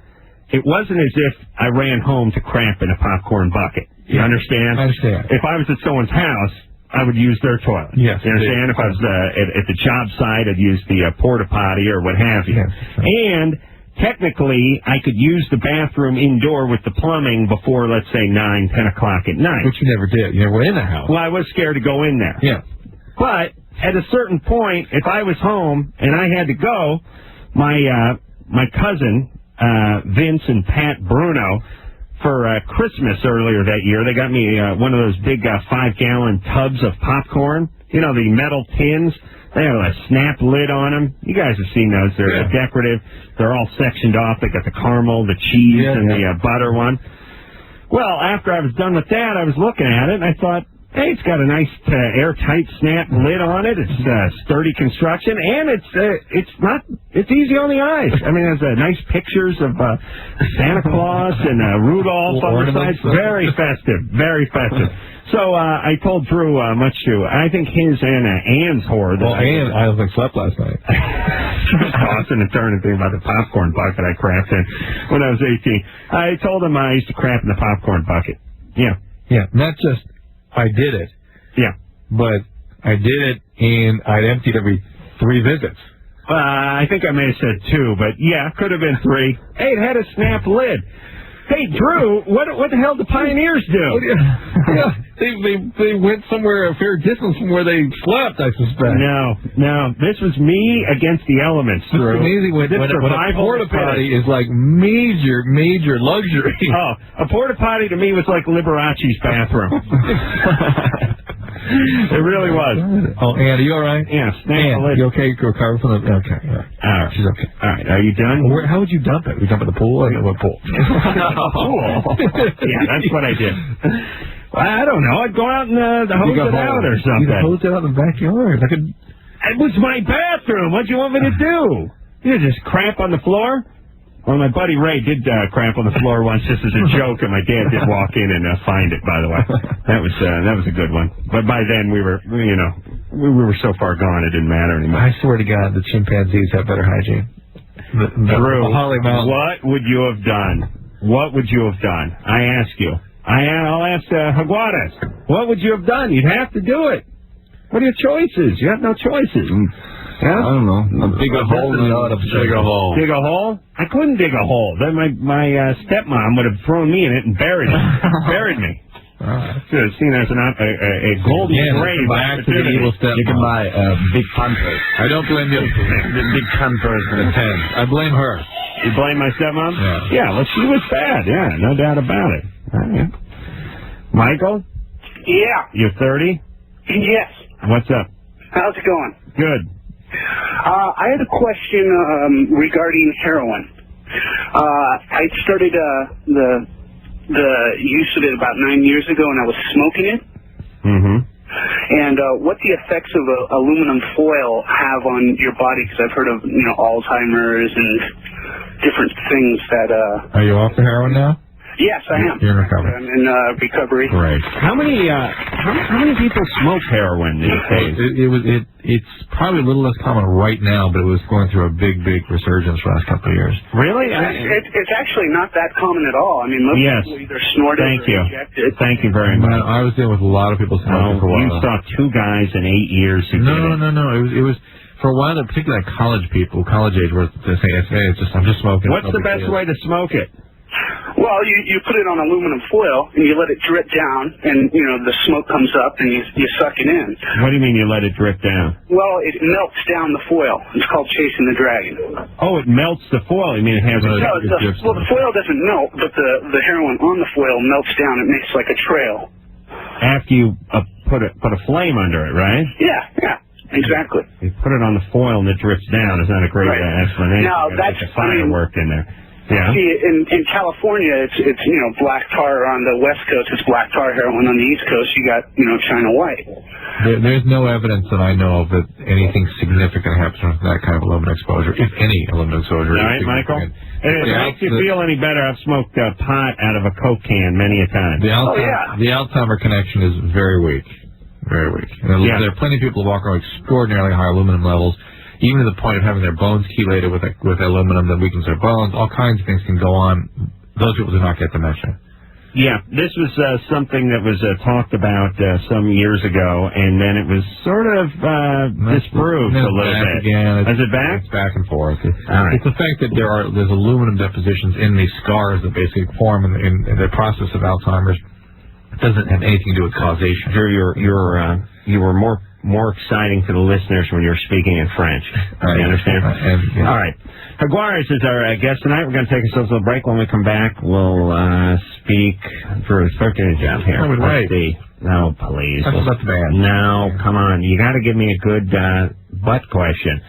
it wasn't as if I ran home to crap in a popcorn bucket. You understand? I understand. If I was at someone's house, I would use their toilet. Yes. You understand? If I was at the job site, I'd use the porta potty or what have you. Yes. And technically, I could use the bathroom indoor with the plumbing before, let's say, 9, 10 o'clock at night. Which you never did. You never went in the house. Well, I was scared to go in there. Yeah. But at a certain point, if I was home and I had to go, my cousin, Vince and Pat Bruno, for Christmas earlier that year, they got me one of those big 5-gallon tubs of popcorn. The metal tins. They have a snap lid on them. You guys have seen those. They're decorative. They're all sectioned off. They got the caramel, the cheese, and the butter one. Well, after I was done with that, I was looking at it, and I thought, hey, it's got a nice airtight snap lid on it. It's sturdy construction, and it's easy on the eyes. I mean, it has nice pictures of Santa Claus and Rudolph on the sides. Very festive, very festive. So I told Drew much too. I think his and Ann's whore. Well, Ann, I don't think slept last night. She was tossing and turning thing about the popcorn bucket I crapped in when I was 18. I told him I used to crap in the popcorn bucket. Yeah. Yeah, not just I did it. Yeah. But I did it, and I'd emptied every 3 visits. I think I may have said 2, but yeah, could have been 3. Hey, it had a snap lid. Hey, Drew, what the hell do pioneers do? Yeah, they went somewhere a fair distance from where they slept, I suspect. No, this was me against the elements, Drew. It's amazing when a porta potty is like major luxury. Oh, a porta potty to me was like Liberace's bathroom. It really was. Oh, Ann, are you all right? Yeah, Ann, you okay? You're recovered from the... Okay, all right. All right. She's okay. All right, are you done? How would you dump it? We dump it in the pool? What pool? Pool. Yeah, that's what I did. Well, I don't know. I'd go out and hose it out or something. You hose it out in the backyard. It was my bathroom. What do you want me to do? You just crap on the floor? Well, my buddy Ray did crap on the floor once just as a joke, and my dad did walk in and find it, by the way. That was a good one. But by then, we were so far gone, it didn't matter anymore. I swear to God, the chimpanzees have better hygiene. Drew, Holly Mountain. What would you have done? What would you have done? I ask you. I'll ask Jaguares. What would you have done? You'd have to do it. What are your choices? You have no choices. I don't know. Dig a hole. Dig a hole. Dig a hole? I couldn't dig a hole. Then my stepmom would have thrown me in it and buried me. Should have seen as a golden grave. Back to the evil stepmom. You can buy big Pampers. I don't blame you. The big Pampers for the 10. I blame her. You blame my stepmom? Yeah. Well, she was bad. Yeah, no doubt about it. Right. Michael? Yeah. You're 30? Yes. What's up? How's it going? Good. I had a question regarding heroin. I started the use of it about 9 years ago, and I was smoking it. Mm-hmm. And what the effects of aluminum foil have on your body? Because I've heard of Alzheimer's and different things that. Are you off the heroin now? Yes, I am. You're in recovery. I'm in recovery. Great. How many people smoke heroin these days? It's probably a little less common right now, but it was going through a big resurgence the last couple of years. Really? It's actually not that common at all. I mean, most people either snort it or inject it. Thank you very much. I was dealing with a lot of people smoking for a while. You saw 2 guys in 8 years who did it. No. It was for a while, particularly college people, college age, where they say, I'm just smoking. What's the best way to smoke it? Well, you put it on aluminum foil and you let it drip down, and the smoke comes up and you suck it in. What do you mean you let it drip down? Well, it melts down the foil. It's called chasing the dragon. Oh, it melts the foil. You mean it has a... No, the foil doesn't melt, but the heroin on the foil melts down. It makes like a trail. After you put a flame under it, right? Yeah, exactly. You put it on the foil and it drips down. Is that a great explanation? Now, that's firework in there. Yeah. See, in California, it's black tar. On the West Coast, it's black tar heroin. On the East Coast, you got China White. There's no evidence that I know of that anything significant happens from that kind of aluminum exposure, if any aluminum exposure. All right, Michael. If it makes you feel any better, I've smoked pot out of a Coke can many a time. The Alzheimer connection is very weak. Very weak. There are plenty of people who walk around with extraordinarily high aluminum levels, even to the point of having their bones chelated with aluminum that weakens their bones. All kinds of things can go on. Those people do not get dementia. Yeah, this was something that was talked about some years ago, and then it was sort of disproved a little bit. Again. Is it back? It's back and forth. Right. It's the fact that there's aluminum depositions in these scars that basically form in the process of Alzheimer's. It doesn't have anything to do with causation. You were more exciting to the listeners when you're speaking in French. You understand? All right. Jaguares is our guest tonight. We're going to take a little break. When we come back, we'll speak for a job here. I would wait. No, please. That's about the band. No, come on. You got to give me a good butt question.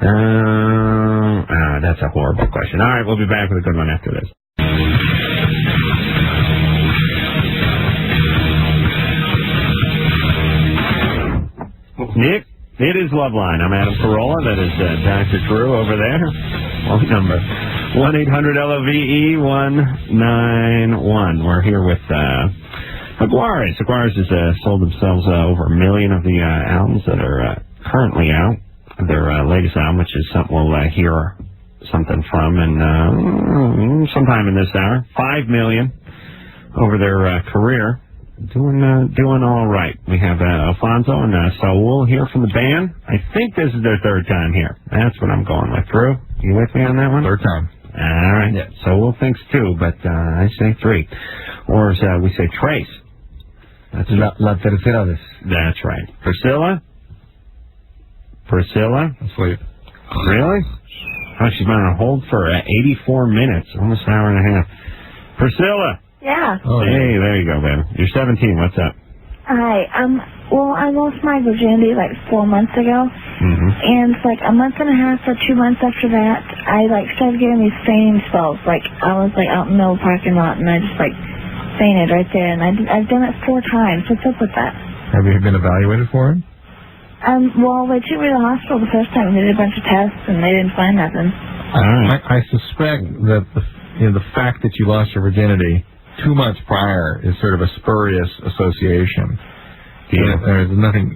That's a horrible question. All right, we'll be back with a good one after this. Nick, it is Loveline. I'm Adam Carolla. That is Dr. Drew over there. Phone number 1-800-LOVE-191. We're here with Jaguares. Jaguares has sold themselves over 1 million of the albums that are currently out. Their latest album, which is something we'll hear something from and sometime in this hour. 5 million over their career. Doing all right. We have Alfonso and Saul here from the band. I think this is their third time here. That's what I'm going with. Drew, you with me on that one? Third time. All right. Yeah. Saul thinks 2, but I say 3. Or as we say, Trace. That's La tercera vez. That's right. Priscilla? Asleep. Really? Oh, she's been on hold for 84 minutes, almost an hour and a half. Priscilla! Yeah. Oh, hey, there you go, baby. You're 17. What's up? Hi. Well, I lost my virginity like 4 months ago. Mm-hmm. And like a month and a half or 2 months after that, I started getting these fainting spells. Like I was out in the middle of the parking lot and I just fainted right there. And I've done it 4 times. What's up with that? Have you been evaluated for it? Well, they took me to the hospital the first time and they did a bunch of tests and they didn't find nothing. I suspect that the fact that you lost your virginity 2 months prior is sort of a spurious association. Yeah. There's nothing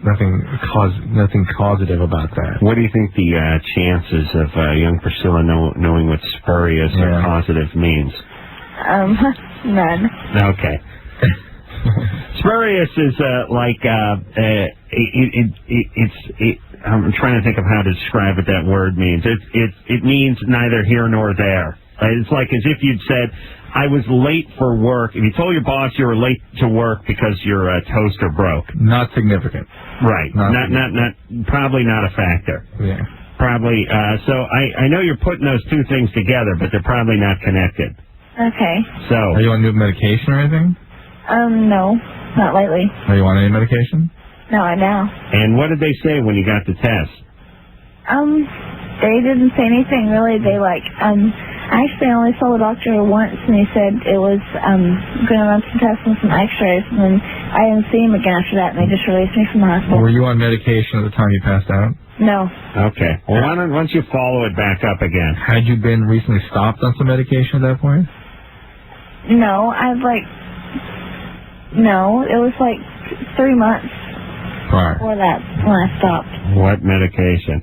causative about that. What do you think the chances of young Priscilla knowing what spurious or causative means? None. Okay. Spurious is I'm trying to think of how to describe what that word means. It means neither here nor there. It's like as if you'd said, I was late for work. If you told your boss you were late to work because your toaster broke. Not significant. Right. Not probably not a factor. Yeah. Probably. So I know you're putting those 2 things together, but they're probably not connected. Okay. So. Are you on new medication or anything? No. Not lately. Are you on any medication? No, I know. And what did they say when you got the test? They didn't say anything really. They actually I only saw the doctor once and he said it was going to run some tests and some x-rays and then I didn't see him again after that and they just released me from the hospital. Were you on medication at the time you passed out? No. Okay. Well, why don't you follow it back up again? Had you been recently stopped on some medication at that point? No, no, it was 3 months before that when I stopped. What medication?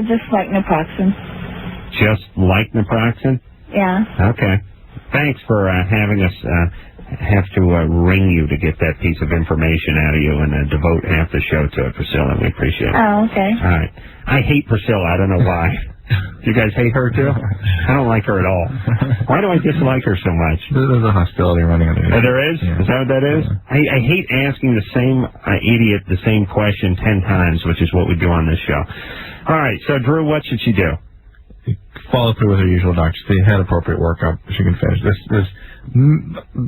Just naproxen. Just like naproxen? Yeah. Okay. Thanks for having us have to ring you to get that piece of information out of you and devote half the show to it, Priscilla. We appreciate it. Oh, okay. All right. I hate Priscilla. I don't know why. You guys hate her too? I don't like her at all. Why do I dislike her so much? There's a hostility running underneath. There is? Yeah. Is that what that is? Yeah. I hate asking the same idiot the same question 10 times, which is what we do on this show. All right, so Drew, what should she do? Follow through with her usual doctor. See, head appropriate workup. She can finish. There's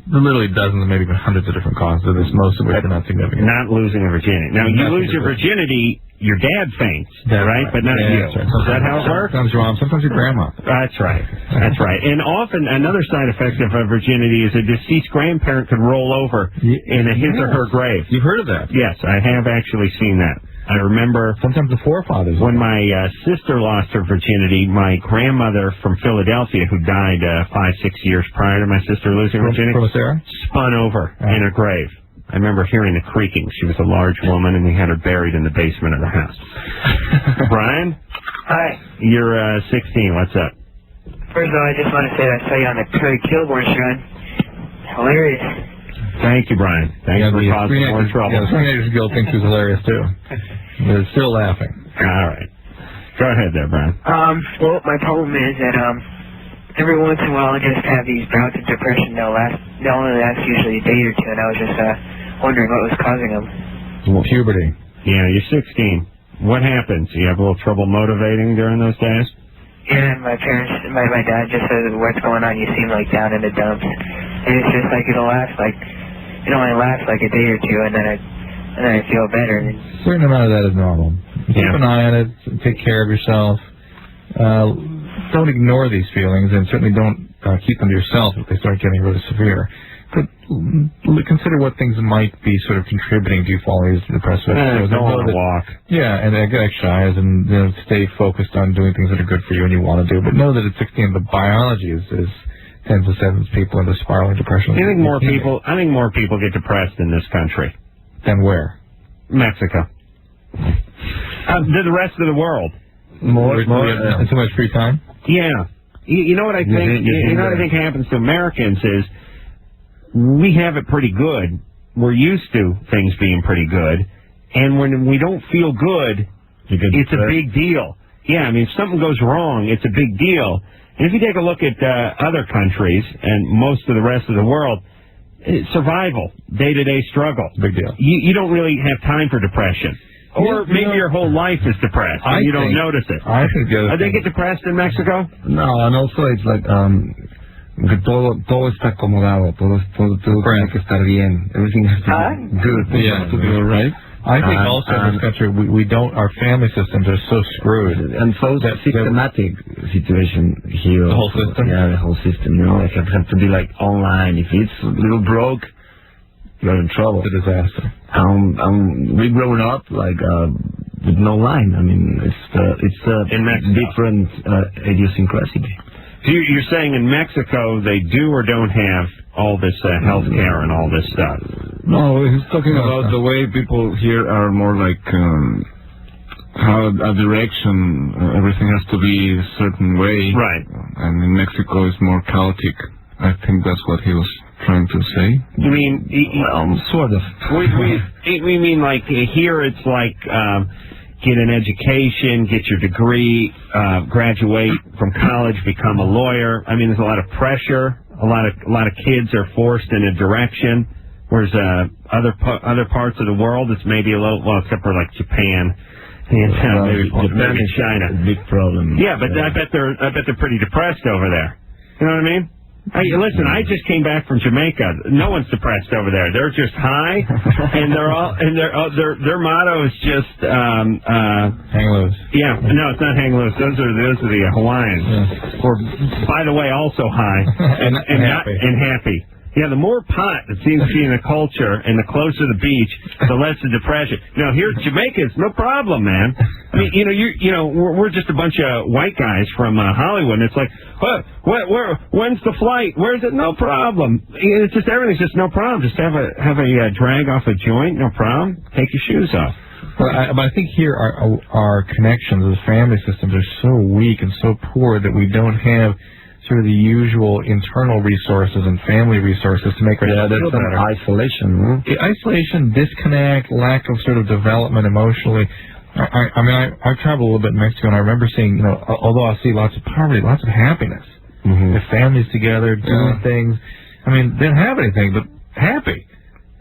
literally dozens, maybe even hundreds of different causes of this, most of which are not significant. Not losing a virginity. Now, you lose your virginity, your dad faints, right? But not you. Right. Is that how it works? Sometimes your mom, sometimes your grandma. That's right. That's right. And often, another side effect of a virginity is a deceased grandparent could roll over in his or her grave. You've heard of that? Yes, I have actually seen that. I remember sometimes the forefathers. When my sister lost her virginity, my grandmother from Philadelphia, who died 5-6 years prior to my sister losing her virginity, spun over in her grave. I remember hearing the creaking. She was a large woman, and we had her buried in the basement of the house. Brian? Hi. You're 16. What's up? First of all, I just want to say that I saw you on the Curry Kilborn run. Hilarious. Thank you, Brian. Thanks for causing more trouble. Yeah, the Teenagers Guild thinks it was hilarious, too. They're still laughing. All right. Go ahead there, Brian. Well, my problem is that, every once in a while I just have these bouts of depression. They'll only last usually a day or two, and I was just, wondering what was causing them. Well, puberty. Yeah, you're 16. What happens? You have a little trouble motivating during those days? Yeah, my dad just says, what's going on? You seem like down in the dumps. And it's just like, it only lasts like a day or two, and then I feel better. A certain amount of that is normal. Keep an eye on it. Take care of yourself. Don't ignore these feelings, and certainly don't keep them to yourself if they start getting really severe. But consider what things might be sort of contributing to you falling into depressive episodes. Go on a walk. Yeah, and get exercise, and stay focused on doing things that are good for you and you want to do. But know that at 16, the biology is tends to send people into spiraling depression. I think more people get depressed in this country. Than where? Mexico. The rest of the world. More too much free time? Yeah. You know what I think? You know what I think happens to Americans is we have it pretty good. We're used to things being pretty good. And when we don't feel good, it's a big deal. Yeah, I mean, if something goes wrong, it's a big deal. And if you take a look at other countries and most of the rest of the world, survival, day-to-day struggle. Big deal. You don't really have time for depression. Or maybe your whole life is depressed and you don't notice it. I think they get depressed in Mexico? No, and also it's like que todo está acomodado, todo tiene que estar bien. Everything has to be good. Yeah, to be all right. I think also in this country we don't. Our family systems are so screwed, and so that systematic situation here. The whole system. Yeah, the whole system. You know, like it has to be like online. If it's a little broke, you're in trouble. It's a disaster. We growing up like with no line. I mean, it's a different idiosyncrasy. So you're saying in Mexico they do or don't have all this health care and all this stuff? No, he's talking about the way people here are more like how a direction. Everything has to be a certain way. Right. And in Mexico it's more chaotic. I think that's what he was trying to say. You mean... Well, sort of. We mean like here it's like... get an education, get your degree, graduate from college, become a lawyer. I mean, there's a lot of pressure. A lot of kids are forced in a direction. Whereas other parts of the world, it's maybe a little, well, except for like Japan and maybe China. A big problem. Yeah, but I bet they're pretty depressed over there. You know what I mean? Hey, listen, I just came back from Jamaica. No one's depressed over there. They're just high, and their motto is just hang loose. Yeah, no, it's not hang loose. Those are the Hawaiians. Yeah. Or, by the way, also high and happy. Yeah, the more pot that seems to be in the culture, and the closer the beach, the less the depression. Now here at Jamaica, it's no problem, man. I mean, we're just a bunch of white guys from Hollywood, and it's like, when's the flight? Where's it? No problem. It's just everything's just no problem. Just have a drag off a joint, no problem. Take your shoes off. But I think here our connections as family systems are so weak and so poor that we don't have sort of the usual internal resources and family resources to make ourselves feel better. Isolation. Isolation, disconnect, lack of sort of development emotionally. I travel a little bit in Mexico, and I remember seeing, although I see lots of poverty, lots of happiness. Mm-hmm. The families together doing things. I mean, they don't have anything, but happy.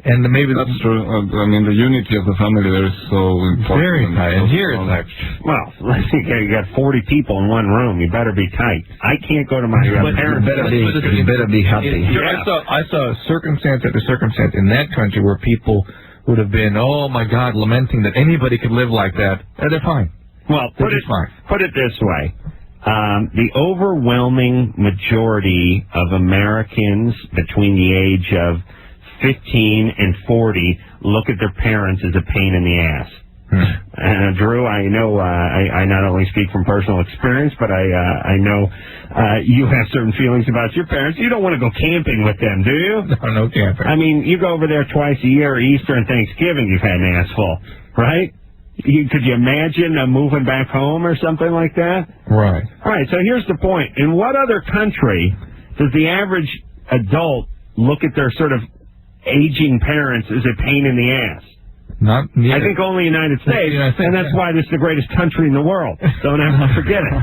And maybe that's true. The unity of the family there is so important. Very tight. And here it's like, well, let's see, you got 40 people in one room. You better be tight. I can't go to my parents. You better be happy. I saw circumstance after circumstance in that country where people would have been, oh my God, lamenting that anybody could live like that. And they're fine. Well, put it this way. The overwhelming majority of Americans between the age of 15 and 40 look at their parents as a pain in the ass. Drew, I know I not only speak from personal experience, but I know you have certain feelings about your parents. You don't want to go camping with them, do you? No camping. I mean, you go over there twice a year, Easter and Thanksgiving, you've had an ass full, right? Could you imagine moving back home or something like that? Right. All right, so here's the point. In what other country does the average adult look at their sort of aging parents as a pain in the ass? I think only the United States, and that's why this is the greatest country in the world. Don't ever forget it.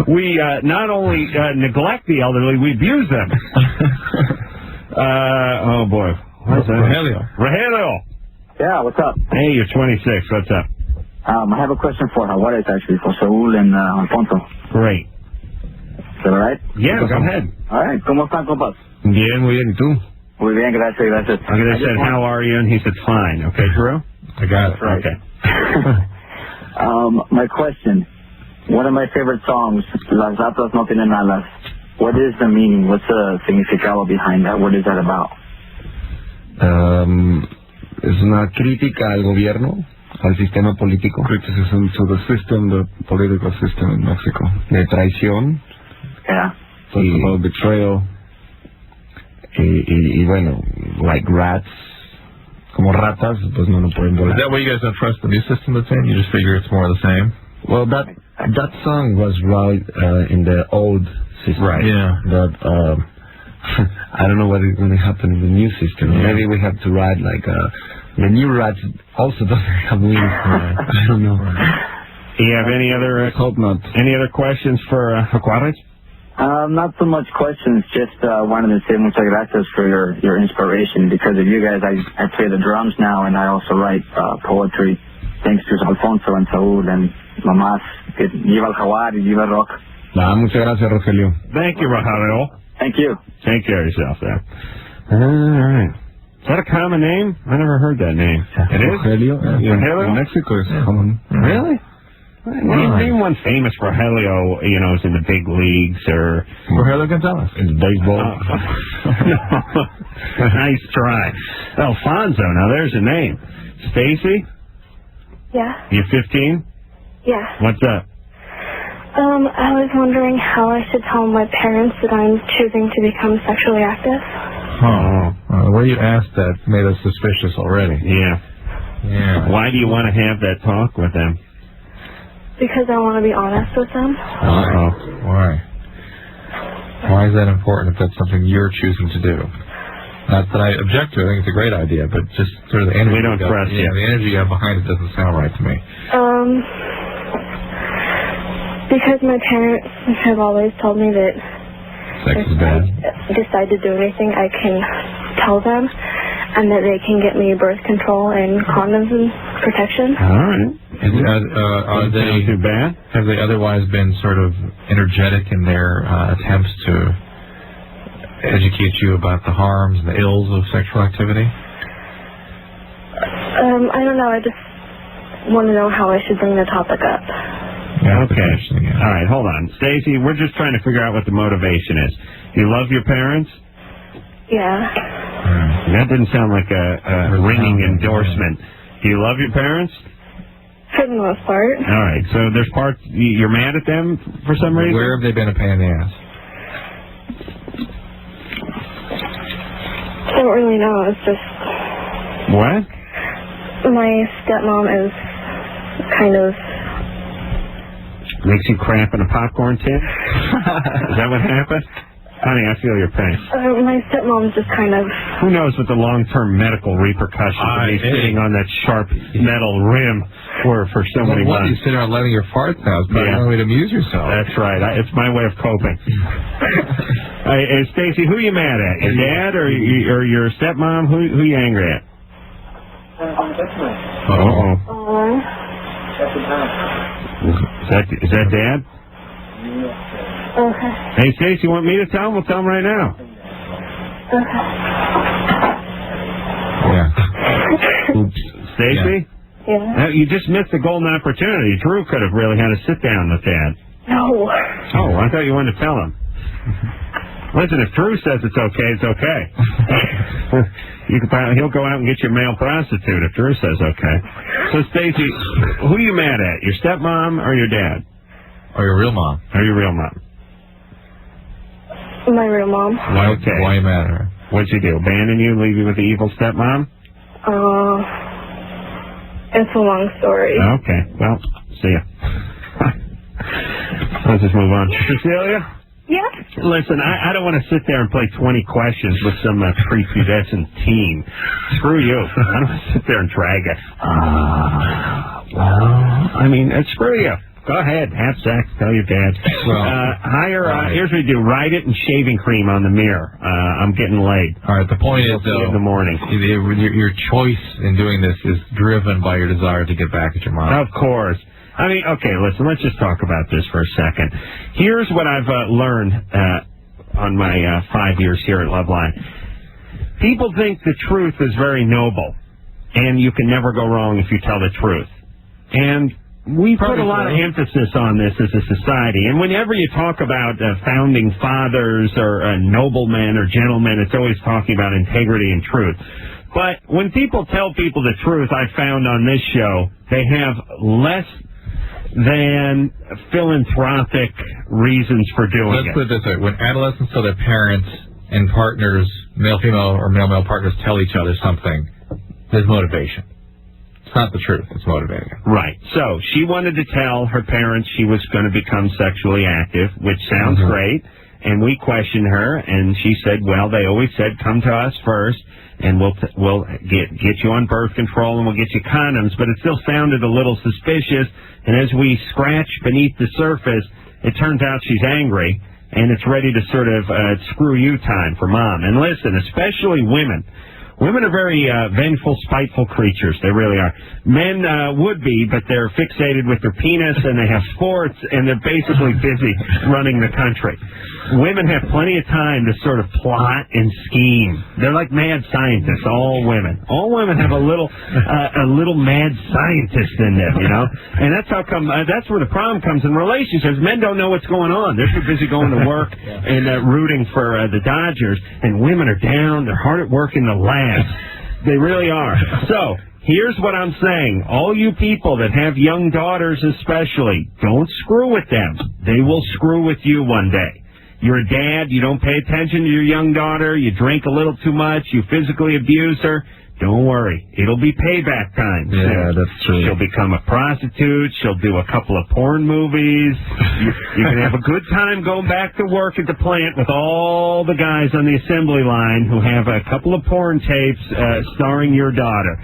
We not only neglect the elderly, we abuse them. Oh, boy. What's that? Rogelio. Yeah, what's up? Hey, you're 26. What's up? I have a question for Jaguares, actually, for Saúl and Alfonso. Great. Is that all right? Yeah, go ahead. All right. ¿Cómo están, compas? Bien, muy bien. ¿Y tú? Muy bien, gracias. I said, how are you? And he said, fine. Okay, Drew? I got it. Right. Okay. My question, one of my favorite songs, Las Ratas No Tienen Alas. What is the meaning? What's the significado behind that? What is that about? Es una crítica al gobierno, al sistema político. Criticism to the system, the political system in Mexico. De traición. Yeah. Talks about betrayal. Y bueno, like rats, como ratas, pues no pueden volar. Is that why you guys don't trust the new system that's in? You just figure it's more of the same? Well, that song was right in the old system. Right. Yeah. But I don't know what is going to happen in the new system. Yeah. Maybe we have to write like the new rats also doesn't have wings. I don't know. Do you have any other? Hope not. Any other questions for Jaguares? Not so much questions, just wanted to say muchas gracias for your inspiration. Because of you guys, I play the drums now, and I also write poetry, thanks to Alfonso and Saúl and mamás. Viva el Jaguar y viva el rock. Muchas gracias, Rogelio. Thank you, Rogelio. Thank you. Take care of yourself there. All right. Is that a common name? I never heard that name. It is? Rogelio? Rogelio? In Mexico is common. Really? Name one famous Rogelio, is in the big leagues, or Rogelio Gonzalez in baseball. No. Nice try. Alfonso, now there's a name. Stacy? Yeah. You 15? Yeah. What's up? I was wondering how I should tell my parents that I'm choosing to become sexually active. The way you asked that made us suspicious already. Yeah. Why do you want to have that talk with them? Because I want to be honest with them. Why? Why is that important if that's something you're choosing to do? Not that I object to it. I think it's a great idea, but just sort of the energy. We don't trust you. The energy you have behind it doesn't sound right to me. Because my parents have always told me that sex is bad. If I decide to do anything, I can tell them, and that they can get me birth control and condoms and protection. All right. Are they too bad? Have they otherwise been sort of energetic in their attempts to educate you about the harms and the ills of sexual activity? I don't know. I just want to know how I should bring the topic up. Okay. All right, hold on. Stacy, we're just trying to figure out what the motivation is. You love your parents? Yeah. That didn't sound like a ringing endorsement. Do you love your parents? For the most part. All right, so there's parts you're mad at them for some reason? Where have they been a pain in the ass? I don't really know. It's just... What? My stepmom is kind of... Makes you crap in a popcorn tin? Is that what happened? Honey, I feel your pain. My stepmom's just kind of... Who knows what the long-term medical repercussions of me sitting on that sharp metal rim for so many months. You sit around letting your farts out. It's probably one way to amuse yourself. That's right. It's my way of coping. Hey, Stacy, who you mad at? Your dad or your stepmom? Who you angry at? Uh-oh. Is that Dad? Okay. Hey, Stacy, you want me to tell him? We'll tell him right now. Okay. Yeah. Oops. Stacy? Yeah. You just missed a golden opportunity. Drew could have really had a sit-down with Dad. No. Oh, I thought you wanted to tell him. Listen, if Drew says it's okay, it's okay. He'll go out and get your male prostitute if Drew says okay. So, Stacy, who are you mad at? Your stepmom or your dad? Or your real mom? Or your real mom? My real mom. Why are you mad at her? What'd she do? Abandon you, leave you with the evil stepmom? It's a long story. Okay, well, see ya. Let's just move on. Cecilia? Yeah? Listen, I don't want to sit there and play 20 questions with some prepubescent teen. Screw you. I don't want to sit there and drag it. Well, I mean, screw you. Go ahead, have sex, tell your dad. Here's what you do. Write it in shaving cream on the mirror. I'm getting laid. All right, the point is, though, in the morning. Your choice in doing this is driven by your desire to get back at your mom. Of course. I mean, okay, listen, let's just talk about this for a second. Here's what I've learned on my 5 years here at Loveline. People think the truth is very noble, and you can never go wrong if you tell the truth. And we put a lot of emphasis on this as a society, and whenever you talk about founding fathers or noblemen or gentlemen, it's always talking about integrity and truth. But when people tell people the truth, I found on this show, they have less than philanthropic reasons for doing it. Let's put it this way. When adolescents tell their parents and partners, male-female or male-male partners tell each other something, there's motivation. It's not the truth. It's motivating. Right. So she wanted to tell her parents she was going to become sexually active, which sounds great. And we questioned her, and she said, well, they always said, come to us first, and we'll get you on birth control, and we'll get you condoms. But it still sounded a little suspicious. And as we scratch beneath the surface, it turns out she's angry, and it's ready to sort of screw you time for Mom. And listen, especially women. Women are very vengeful, spiteful creatures. They really are. Men would be, but they're fixated with their penis, and they have sports, and they're basically busy running the country. Women have plenty of time to sort of plot and scheme. They're like mad scientists, all women. All women have a little mad scientist in them, you know? And that's how come, that's where the problem comes in relationships. Men don't know what's going on. They're too busy going to work and rooting for the Dodgers, and women are down. They're hard at work in the lab. They really are. So, here's what I'm saying. All you people that have young daughters especially, don't screw with them. They will screw with you one day. You're a dad, you don't pay attention to your young daughter, you drink a little too much, you physically abuse her. Don't worry. It'll be payback time. Yeah, that's true. She'll become a prostitute. She'll do a couple of porn movies. You can have a good time going back to work at the plant with all the guys on the assembly line who have a couple of porn tapes starring your daughter.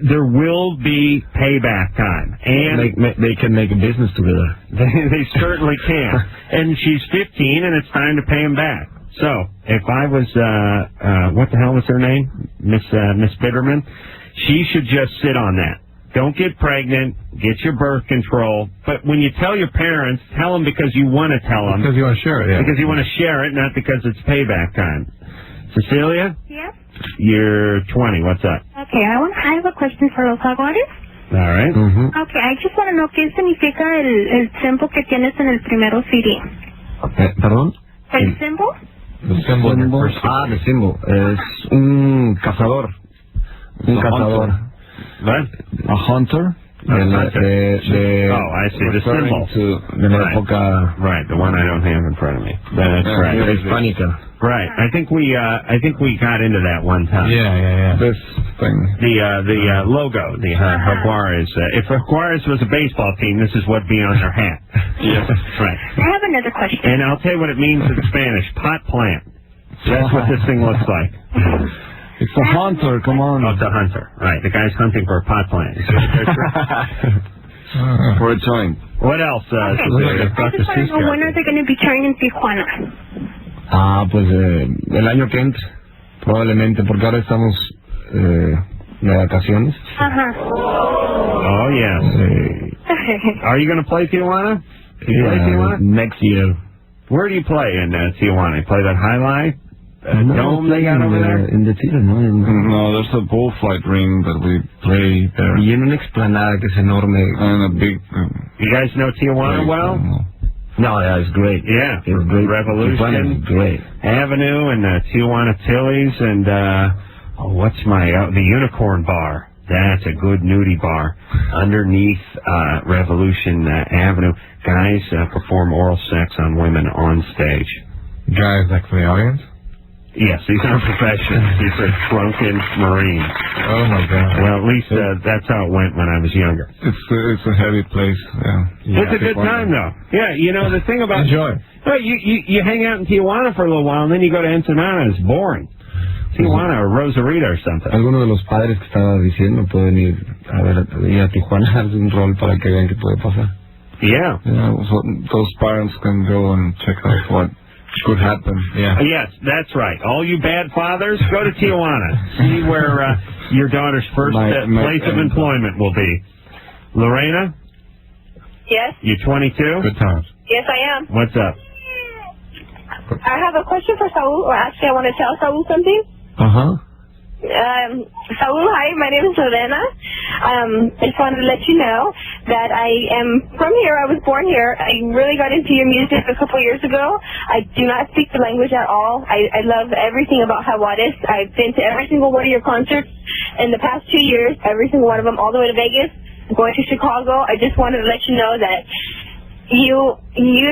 There will be payback time. And they can make a business together. They certainly can. And she's 15, and it's time to pay him back. So, if I was, what the hell was her name? Miss Bitterman? She should just sit on that. Don't get pregnant, get your birth control, but when you tell your parents, tell them because you want to tell them. Because you want to share it, yeah. Because you want to share it, not because it's payback time. Cecilia? Yeah? You're 20, what's up? Okay, I have a question for los Jaguares. All right. Okay, I just want to know qué significa el symbol que tienes en el primero CD. ¿Perdón? ¿El symbol? The symbol in your first the symbol. Es un cazador. Un cazador. What? A hunter. Oh, I see. The symbol. De la época. Right, the one I don't have in front of me. That's right. Hispánica. Right. I think we got into that one time. Yeah. This thing. The logo, the Jaguares. If Jaguares was a baseball team, this is what'd be on their hat. Yes. Right. I have another question. And I'll tell you what it means in Spanish. Pot plant. That's what this thing looks like. It's a hunter, come on. Oh, it's a hunter. Right. The guy's hunting for a pot plant. You see the picture? for a joint. What else? I just want to know when are they going to be trying in Tijuana? Pues el año que entra, probablemente, porque ahora estamos de vacaciones. Oh, yes. Are you going to play Tijuana? Tijuana? Next year. Where do you play in Tijuana? You play that highlight dome they got over there? In the theater, no? No, there's a bullfight ring that we play there. Y en una explanada que es enorme. And a big... you guys know Tijuana well? No, yeah, it's great. Yeah, it's great. Revolution, Tijuana is great. Avenue, and Tijuana Tilly's, and the Unicorn Bar. That's a good nudie bar underneath Revolution Avenue. Guys perform oral sex on women on stage. Guys like from the audience? Yes, these are professionals. These are drunken Marines. Oh my God! Well, at least that's how it went when I was younger. It's a heavy place. Yeah. It's a good time though. Yeah, you know the thing about enjoy. Well, you hang out in Tijuana for a little while and then you go to Ensenada. It's boring. Tijuana or Rosarito or something. Alguno de los padres que estaba diciendo pueden ir a Tijuana a hacer un rol para que vean qué puede pasar. Yeah. So those parents can go and check out what could happen. Yeah. Yes, that's right. All you bad fathers, go to Tijuana. See where your daughter's first place of employment will be. Lorena? Yes? You 22? Good times. Yes, I am. What's up? I have a question for Saul, or actually I want to tell Saul something. Saul, hi, my name is Lorena. I just wanted to let you know that I am from here. I was born here. I really got into your music a couple years ago. I do not speak the language at all. I love everything about Jaguares. I've been to every single one of your concerts in the past 2 years, every single one of them, all the way to Vegas, going to Chicago. I just wanted to let you know that you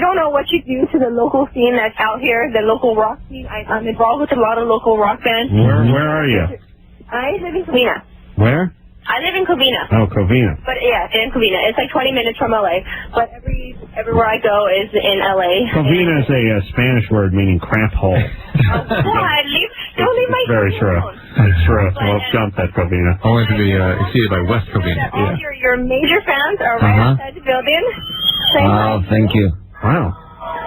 don't know what you do to the local scene that's out here, the local rock scene. I'm involved with a lot of local rock bands. Where are you? I live in Covina. Where? I live in Covina. Oh, Covina. But yeah, in Covina. It's like 20 minutes from LA. But everywhere I go is in LA. Covina is a Spanish word meaning crap hole. Don't leave my very true. It's true. Well, jump that Covina. Only to be exceeded by West Covina. All your major fans are right outside the building. Oh, thank you. Wow.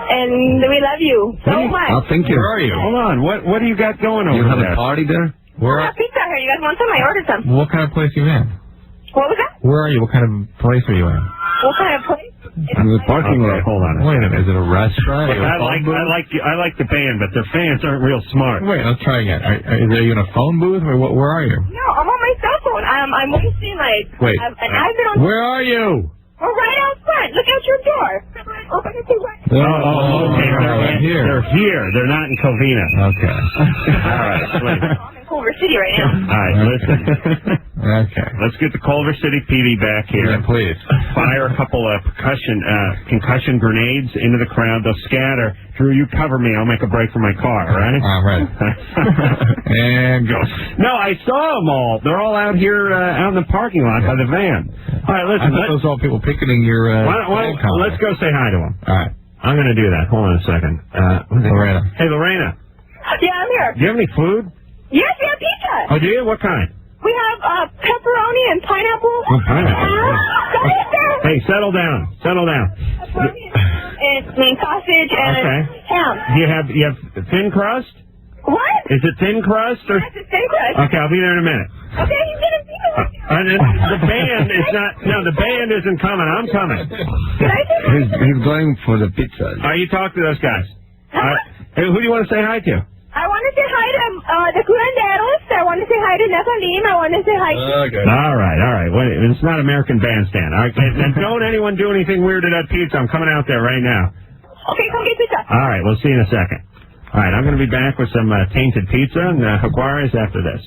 And we love you so much. Oh, thank you. Where are you? Hold on. What do you got going over there? You have a party there? I have pizza here. You guys want some? I ordered some. What kind of place are you in? What was that? Where are you? What kind of place are you in? What kind of place? In the parking lot. Hold on. Wait a minute. Is it a restaurant? I like the band, but their fans aren't real smart. Wait, let's try again. Are you in a phone booth? Or where are you? No, I'm on my cell phone. I'm wasting Wait. I've been on. Where are you? We're right out front. Look out your door. Open it to right. Okay. They're here. They're here. They're not in Covina. Okay. All right. Wait. I'm in Culver City right now. All right. Listen. Okay. Let's get the Culver City PD back here. Yeah, please. Fire a couple of concussion grenades into the crowd. They'll scatter. Drew, you cover me. I'll make a break for my car, all right? All right. And go. No, I saw them all. They're all out here out in the parking lot by the van. All right, listen. I thought those all people picketing your... let's go say hi to them. All right. I'm going to do that. Hold on a second. Lorena. Hey, Lorena. Yeah, I'm here. Do you have any food? Yes, we have pizza. Oh, do you? What kind? We have pepperoni and pineapple. Oh, pineapple. Hey, settle down. Settle down. And sausage and ham. Do you have thin crust? What? Is it thin crust? Or? Yes, it's thin crust. Okay, I'll be there in a minute. Okay, he's going to see me. The band is not... No, the band isn't coming. I'm coming. He's going for the pizza. All right, you talk to those guys. Hey, who do you want to say hi to? I want to say hi to the curanderos. I want to say hi to Nephilim. I want to say hi to... Okay. All right. Wait, it's not American Bandstand. All right, and don't anyone do anything weird to that pizza. I'm coming out there right now. Okay, come get pizza. All right, we'll see you in a second. All right, I'm going to be back with some tainted pizza and Jaguares after this.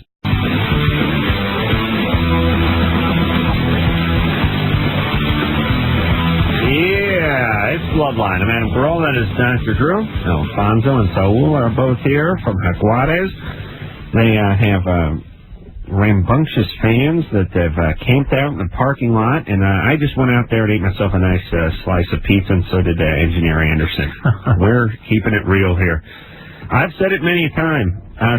Yeah, it's Loveline. I'm Adam Carolla. That is Dr. Drew. Alfonso and Saul are both here from Jaguares. They have rambunctious fans that have camped out in the parking lot, and I just went out there to eat myself a nice slice of pizza, and so did Engineer Anderson. We're keeping it real here. I've said it many times.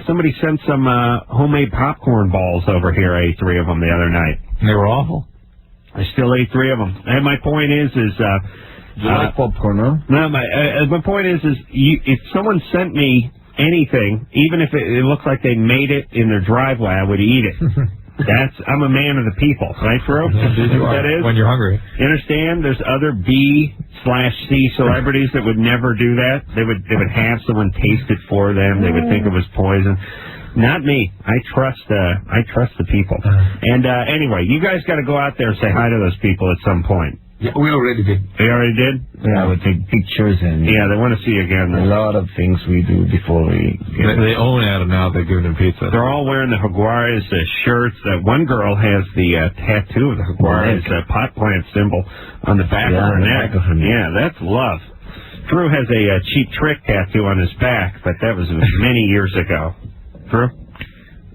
Somebody sent some homemade popcorn balls over here. I ate 3 of them the other night. They were awful. I still ate 3 of them. And my point is you like popcorn, huh? No, my point is if someone sent me anything, even if it looks like they made it in their driveway, I would eat it. I'm a man of the people, right, Drew? That is when you're hungry. You understand? There's other B/C celebrities that would never do that. They would have someone taste it for them. They would think it was poison. Not me. I trust the people. And anyway, you guys got to go out there and say hi to those people at some point. Yeah, we already did. They already did? Yeah, we take pictures and... Yeah, they want to see you again. A lot of things we do before we... They own Adam now. They're giving him pizza. They're all wearing the Jaguares shirts. One girl has the tattoo of the Jaguares pot plant symbol on the back of her neck. Yeah, that's love. Drew has a Cheap Trick tattoo on his back, but that was many years ago. Drew?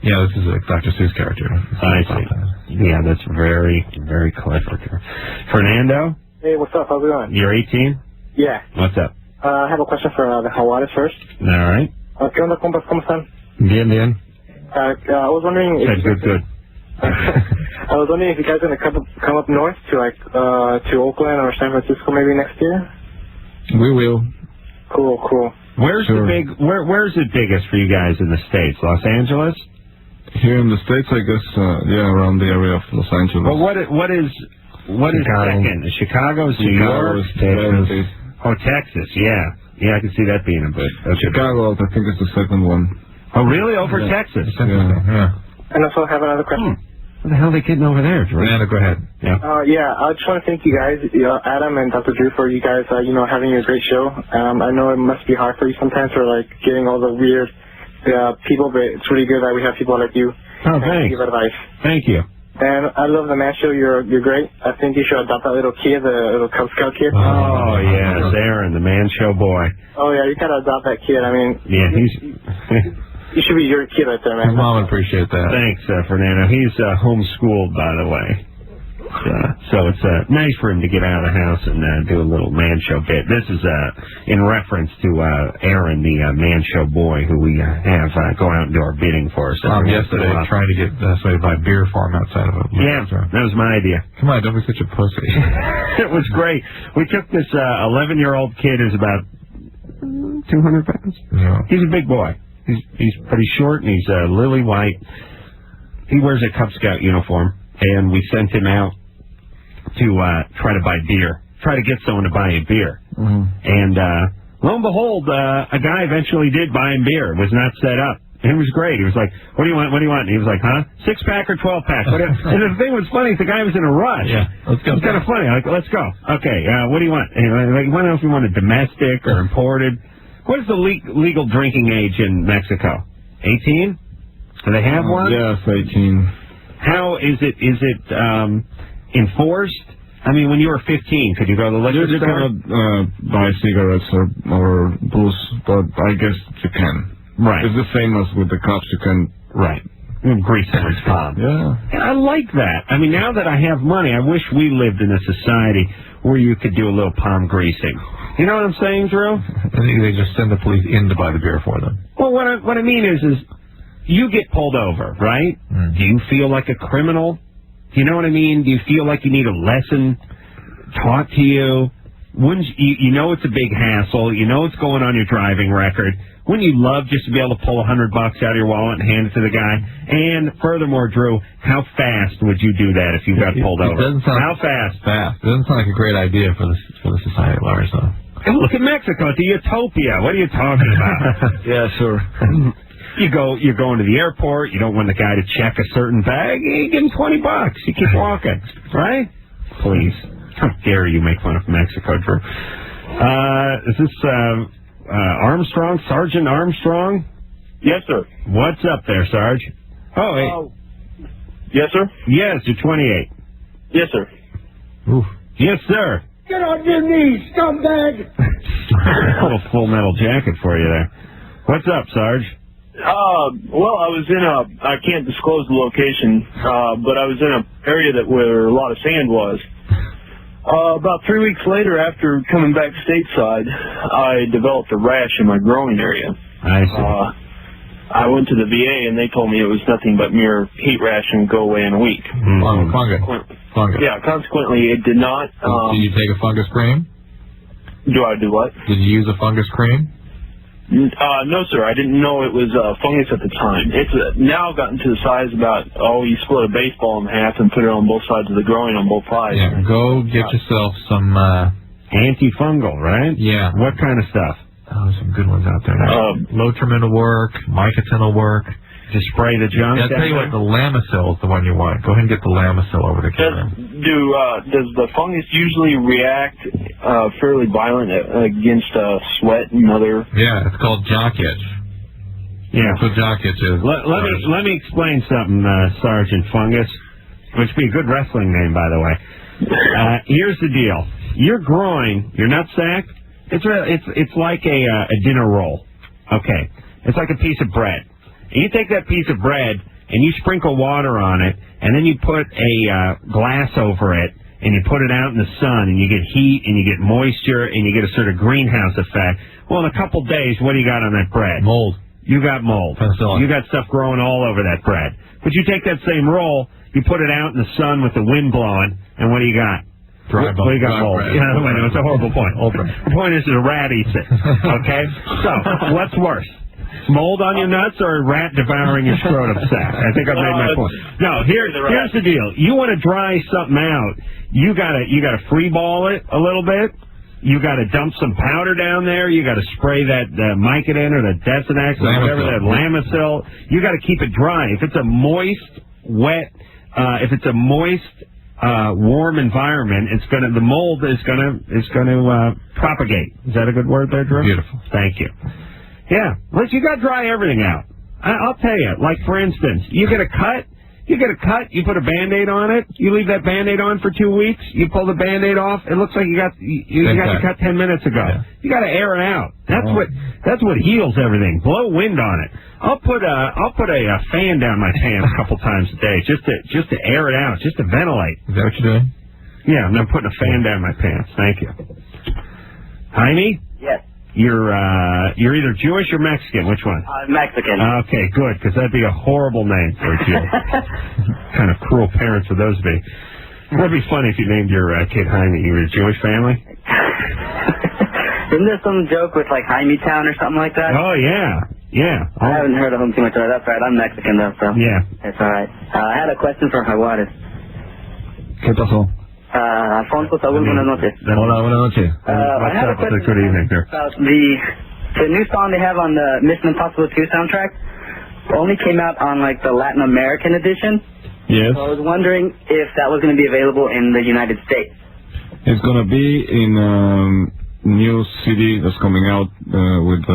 Yeah, this is a Dr. Seuss character. I see. Yeah, that's very, very clever. Fernando? Hey, what's up? How's it going? You're 18? Yeah. What's up? I have a question for the Jaguares first. All right. ¿Qué onda, compas? ¿Cómo están? Bien, bien. I was wondering if... Good. I was wondering if you guys are going to come up north to to Oakland or San Francisco maybe next year? We will. Cool. Where's it biggest for you guys in the States? Los Angeles? Here in the States, I guess, around the area of Los Angeles. Well, what is second? Chicago's New York? Texas. Oh, Texas, yeah. Yeah, I can see that being a bit. Chicago, I think, is the second one. Oh, really? Over Texas? Yeah. And also I have another question. What the hell are they getting over there, Drew? Fernando, go ahead. Yeah, I just want to thank you guys, Adam and Dr. Drew, for you guys, having a great show. I know it must be hard for you sometimes for, getting all the weird people, but it's really good that we have people like you. Oh, thanks. Give advice. Thank you. And I love the man show. You're great. I think you should adopt that little kid, the little Cub Scout kid. Oh, yes, Aaron, the man show boy. Oh, yeah, you got to adopt that kid. I mean, yeah, he should be your kid right there, man. His mom would appreciate that. Thanks, Fernando. He's homeschooled, by the way. So it's nice for him to get out of the house and do a little man show bit. This is in reference to Aaron, the man show boy, who we have go out and do our bidding for us. Yesterday, trying to get somebody to buy beer for him outside of a... Yeah, that was my idea. Come on, don't be such a pussy. It was great. We took this 11-year-old kid who's about 200 pounds. Yeah. He's a big boy. He's pretty short, and he's lily white. He wears a Cub Scout uniform, and we sent him out to try to buy beer, try to get someone to buy a beer. Mm-hmm. And lo and behold, a guy eventually did buy him beer. It was not set up. And it was great. He was like, what do you want? What do you want? And he was like, huh? 6-pack or 12-pack? And the thing was funny, the guy was in a rush. Yeah, let's go. It was kind of funny. Like, let's go. Okay, what do you want? And like, I don't know if you want a domestic or imported. What is the legal drinking age in Mexico? 18? Do they have one? Yes, 18. How is it enforced? I mean, when you were 15, could you go to the liquor store? You cannot buy cigarettes or booze, but I guess you can. Right. It's the same as with the cops. You can... Right. Grease someone's palm. Yeah. And I like that. I mean, now that I have money, I wish we lived in a society where you could do a little palm greasing. You know what I'm saying, Drew? I think they just send the police in to buy the beer for them. Well, what I mean is you get pulled over, right? Mm. Do you feel like a criminal? You know what I mean? Do you feel like you need a lesson taught to you? Wouldn't you know it's a big hassle? You know it's going on your driving record. Wouldn't you love just to be able to pull $100 out of your wallet and hand it to the guy? And furthermore, Drew, how fast would you do that if you got pulled over? How fast? Fast. It doesn't sound like a great idea for the society at large, though. And look at Mexico. It's a utopia. What are you talking about? Yeah, sure. You're going to the airport. You don't want the guy to check a certain bag. You give him $20. You keep walking, right? Please. How dare you make fun of Mexico, Drew? Is this Armstrong, Sergeant Armstrong? Yes, sir. What's up there, Sarge? Oh, hey. Yes, sir. Yes, you're 28. Yes, sir. Ooh. Yes, sir. Get on your knees, scumbag! A little Full Metal Jacket for you there. What's up, Sarge? Well, I was in I can't disclose the location, but I was in an area where a lot of sand was. About 3 weeks later, after coming back stateside, I developed a rash in my growing area. I see. I went to the VA, and they told me it was nothing but mere heat rash and go away in a week. Fungus. Yeah, consequently, it did not. Did you take a fungus cream? Do I do what? Did you use a fungus cream? No, sir. I didn't know it was fungus at the time. It's now gotten to the size about, you split a baseball in half and put it on both sides of the groin on both sides. Yeah, go get yourself some antifungal, right? Yeah. What kind of stuff? Oh, some good ones out there. Lotrimin will work. Mycotin will work. Just spray the junk. Yeah, I'll tell you what, the Lamisil is the one you want. Go ahead and get the Lamisil over the counter. Does the fungus usually react fairly violent against sweat and other? Yeah, it's called jock itch. Yeah, that's what jock itch is. Let me explain something, Sergeant Fungus, which would be a good wrestling name, by the way. Here's the deal: your groin, your nutsack, it's like a dinner roll. Okay, it's like a piece of bread. And you take that piece of bread and you sprinkle water on it, and then you put a glass over it, and you put it out in the sun, and you get heat, and you get moisture, and you get a sort of greenhouse effect. Well, in a couple days, what do you got on that bread? Mold. You got mold. You got stuff growing all over that bread. But you take that same roll, you put it out in the sun with the wind blowing, and what do you got? Dry Well, you got mold. bread. Yeah, wait, it's a horrible point. The point is that a rat eats it. Okay? So, what's worse? Mold on your nuts or a rat devouring your scrotum sack? I think I've made my point. No, here's the deal. You want to dry something out, you gotta free ball it a little bit. You gotta dump some powder down there. You gotta spray that Mycotin or the Desonax or whatever, that Lamisil. You gotta keep it dry. If it's a moist, wet, warm environment, the mold is gonna propagate. Is that a good word there, Drew? Beautiful. Thank you. Yeah, but you got to dry everything out. I'll tell you, like for instance, you get a cut, you put a Band-Aid on it, you leave that Band-Aid on for 2 weeks, you pull the Band-Aid off, it looks like you got the cut 10 minutes ago. Yeah. You got to air it out. That's what heals everything. Blow wind on it. I'll put a fan down my pants a couple times a day just to air it out, just to ventilate. Is that what you're doing? Yeah, I'm putting a fan down my pants. Thank you. Jaime? Yes. You're either Jewish or Mexican. Which one? Mexican. Okay, good, because that'd be a horrible name for a Jew. Kind of cruel parents would those be. That'd be funny if you named your kid Jaime. You were a Jewish family? Isn't there some joke with like Jaime Town or something like that? Oh, yeah. Yeah. I haven't heard of him too much. That's right. I'm Mexican though, so. Yeah. It's all right. I had a question for Jaguares. ¿Qué pasó? Alfonso, Saúl, buenas noches. Hola, buenas noches. I had a question good evening, sir. about the new song they have on the Mission Impossible 2 soundtrack. Only came out on like the Latin American edition. Yes. So I was wondering if that was going to be available in the United States. It's going to be in new CD that's coming out with